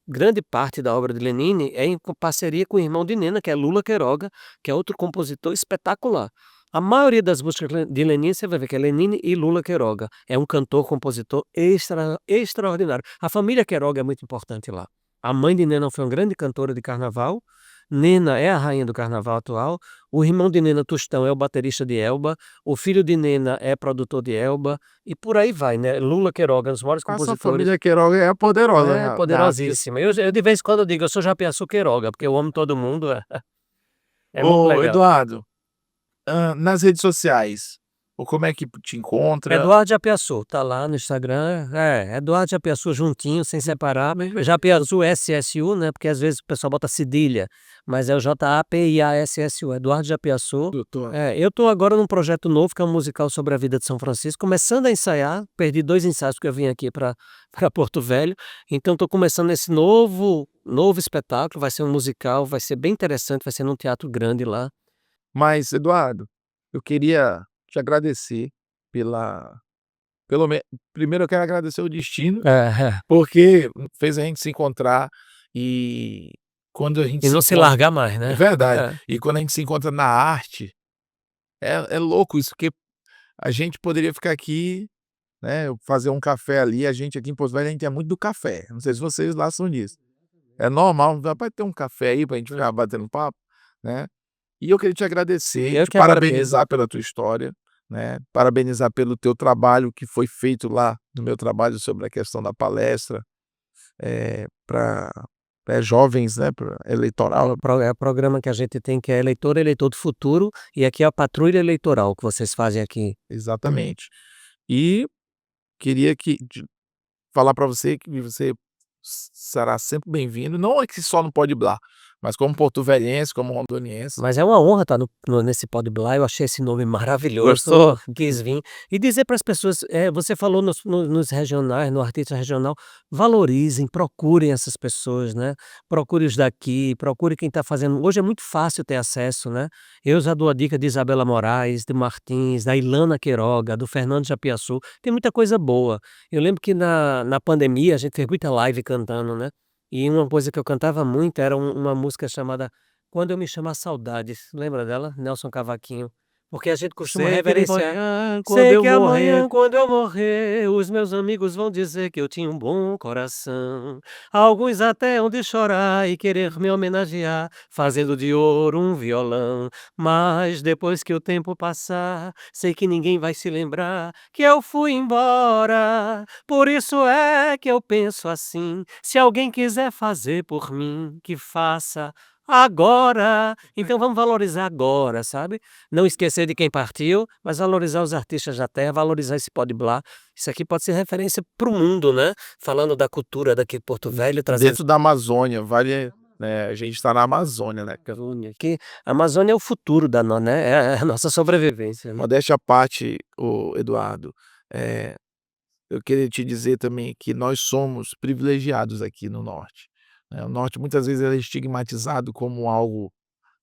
parte da obra de Lenine é em parceria com o irmão de Nena, que é Lula Queiroga, que é outro compositor espetacular. A maioria das músicas de Lenine, você vai ver que é Lenine e Lula Queiroga. É um cantor, compositor extraordinário. A família Queiroga é muito importante lá. A mãe de Nena foi uma grande cantora de carnaval, Nena é a rainha do carnaval atual, o irmão de Nena, Tostão, é o baterista de Elba, o filho de Nena é produtor de Elba, e por aí vai, né, Lula Queiroga, um dos maiores Essa compositores. família Queiroga é poderosa É, na arte. poderosíssima. Eu de vez em quando eu digo: "Eu sou Japiaçu Queiroga", porque eu amo todo mundo, é muito Ô legal. Eduardo, nas redes sociais, ou como é que te encontra? Eduardo Japiaçu, tá lá no Instagram, Eduardo Japiaçu juntinho, sem separar, Japiaçu SSU, né, porque às vezes o pessoal bota cedilha, mas é o Japiassu, Eduardo Japiaçu. Doutor. Eu tô agora num projeto novo, que é um musical sobre a vida de São Francisco, começando a ensaiar, perdi 2 ensaios porque eu vim aqui para pra Porto Velho, então tô começando esse novo espetáculo, vai ser um musical, vai ser bem interessante, vai ser num teatro grande lá. Mas Eduardo, eu queria te agradecer pela pelo me primeiro eu quero agradecer o destino, É. porque fez a gente se encontrar e quando a gente E se não se encontra largar mais, é né. verdade. É. E quando a gente se encontra na arte, é louco isso, porque a gente poderia ficar aqui, né, fazer um café ali, a gente aqui em Porto Velho, a gente é muito do café, não sei se vocês lá são disso. É normal, dá pra ter um café aí pra gente ficar batendo papo, né. E eu queria te agradecer, Eu te que agradeço. parabenizar pela tua história, né, parabenizar pelo teu trabalho que foi feito lá no meu trabalho sobre a questão da palestra, pra jovens, né, pra eleitoral. É o programa que a gente tem que é Eleitor, Eleitor do Futuro, e aqui é a patrulha eleitoral que vocês fazem aqui. Exatamente. E queria falar para você que você será sempre bem-vindo, não aqui só no Pode Blá, mas como porto-velhense, como rondoniense. Mas é uma honra estar nesse Pode Blá, eu achei esse nome maravilhoso, Gostou? quis vir. E dizer para as pessoas, você falou nos regionais, no artista regional, valorizem, procurem essas pessoas, né, procure os daqui, procure quem está fazendo hoje é muito fácil ter acesso, né. Eu já dou a dica de Isabela Moraes, de Martins, da Ilana Queiroga, do Fernando Japiaçu, tem muita coisa boa. Eu lembro que na pandemia a gente fez muita live cantando, né, e uma coisa que eu cantava muito era uma música chamada Quando Eu Me Chamar Saudades, lembra dela? Nelson Cavaquinho. Porque a gente costuma Sei que reverenciar. amanhã, quando Sei eu que morrer. amanhã, quando eu morrer, os meus amigos vão dizer que eu tinha um bom coração. Alguns até hão de chorar e querer me homenagear, fazendo de ouro um violão. Mas depois que o tempo passar, sei que ninguém vai se lembrar que eu fui embora. Por isso é que eu penso assim: se alguém quiser fazer por mim, que faça agora. Então vamos valorizar agora, sabe? Não esquecer de quem partiu, mas valorizar os artistas da terra, valorizar esse Pode Blá. Isso aqui pode ser referência para o mundo, né? Falando da cultura daqui de Porto Velho, trazendo Dentro da Amazônia, vale, né, a gente está na Amazônia, né, Amazônia, que a Amazônia é o futuro da né? É a nossa sobrevivência, né? modéstia à parte, o Eduardo, eh, eu queria te dizer também que nós somos privilegiados aqui no norte, né, o norte muitas vezes é estigmatizado como algo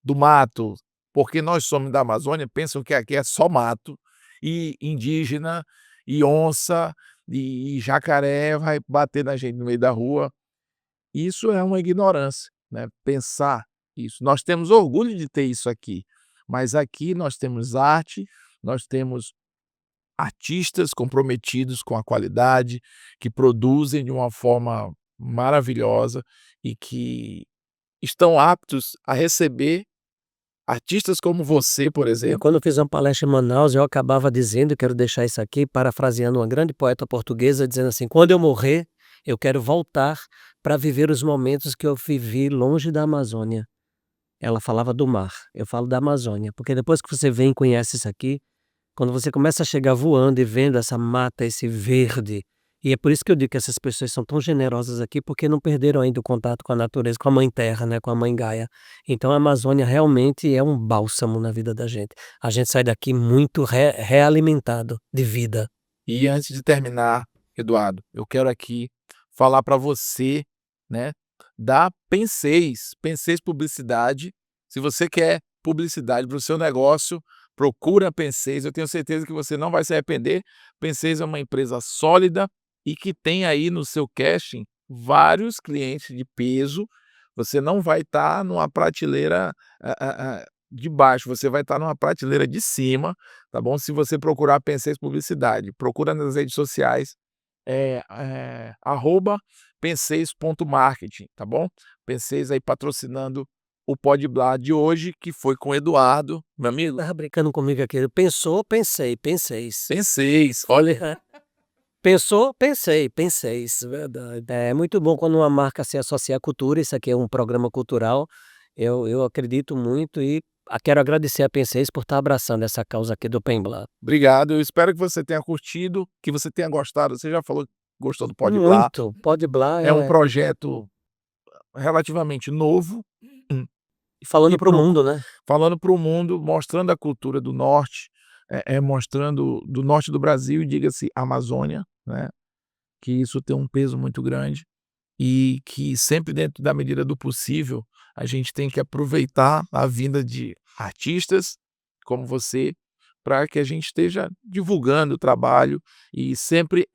do mato, porque nós somos da Amazônia, pensam que aqui é só mato, e indígena, e onça, e jacaré vai bater na gente no meio da rua. Isso é uma ignorância, né, pensar isso. Nós temos orgulho de ter isso aqui, mas aqui nós temos arte, nós temos artistas comprometidos com a qualidade, que produzem de uma forma maravilhosa e que estão aptos a receber artistas como você, por Eu exemplo. quando fiz uma palestra em Manaus, eu acabava dizendo, quero deixar isso aqui, parafraseando uma grande poeta portuguesa, dizendo assim: "Quando eu morrer, eu quero voltar para viver os momentos que eu vivi longe da Amazônia". Ela falava do mar, eu falo da Amazônia, porque depois que você vem e conhece isso aqui, quando você começa a chegar voando e vendo essa mata, esse verde, e é por isso que eu digo que essas pessoas são tão generosas aqui, porque não perderam ainda o contato com a natureza, com a mãe terra, né, com a mãe Gaia. Então a Amazônia realmente é um bálsamo na vida da gente. A gente sai daqui muito realimentado de vida. E antes de terminar, Eduardo, eu quero aqui falar para você, né, da Penseis Publicidade. Se você quer publicidade para o seu negócio, procura a Penseis, eu tenho certeza que você não vai se arrepender. Penseis é uma empresa sólida e que tem aí no seu casting vários clientes de peso. Você não vai estar numa prateleira, de baixo, você vai estar numa prateleira de cima, tá bom? Se você procurar Penseis Publicidade, procura nas redes sociais, @penseis.marketing, tá bom? Penseis aí patrocinando o Pode Blá de hoje, que foi com o Eduardo, meu amigo. Estava brincando comigo aqui, pensou, pensei, penseis. Penseis, olha, Pensou, pensei, penseis, verdade. É muito bom quando uma marca se associa à cultura, isso aqui é um programa cultural, eu acredito muito e quero agradecer a Penseis por estar abraçando essa causa aqui do Pemblá. obrigado. Eu espero que você tenha curtido, que você tenha gostado. Você já falou que gostou do Pode Blá. Muito, Pode Blá É um é projeto relativamente novo, hum, falando que para o procu mundo, né. falando para o mundo, mostrando a cultura do norte, mostrando do norte do Brasil e diga-se Amazônia, né, que isso tem um peso muito grande e que sempre dentro da medida do possível, a gente tem que aproveitar a vinda de artistas como você, para que a gente esteja divulgando o trabalho e sempre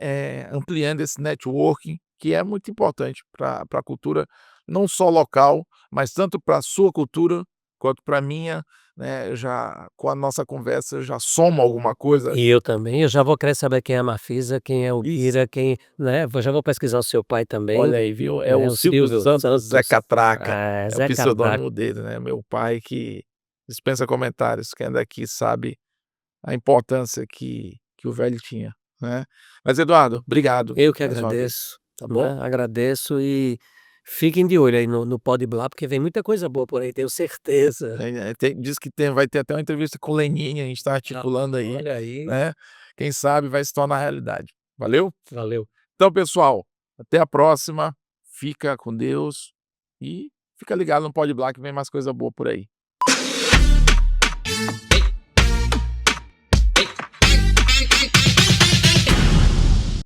ampliando esse networking, que é muito importante para a cultura, não só local, mas tanto para a sua cultura quanto para a minha, né, já com a nossa conversa já soma alguma coisa. E eu também, eu já vou querer saber quem é a Mafisa, quem é o Isso. Guira, quem, né, já vou pesquisar o seu pai também. Olha aí, viu, é né, o Silvio Santos Zé Catraca, É, é o Zé Catraca. pseudônimo dele, né, meu pai que dispensa comentários, quem é daqui sabe a importância que o velho tinha, né. Mas Eduardo, obrigado Eu que mais uma vez, agradeço, tá bom? né, agradeço e fiquem de olho aí no Pode Blá, porque vem muita coisa boa por aí, tenho certeza. Diz que vai ter até uma entrevista com o Leninha, a gente está articulando aí, Olha aí, né, quem sabe vai se tornar realidade. Valeu? valeu. Então pessoal, até a próxima, fica com Deus e fica ligado no Pode Blá que vem mais coisa boa por aí.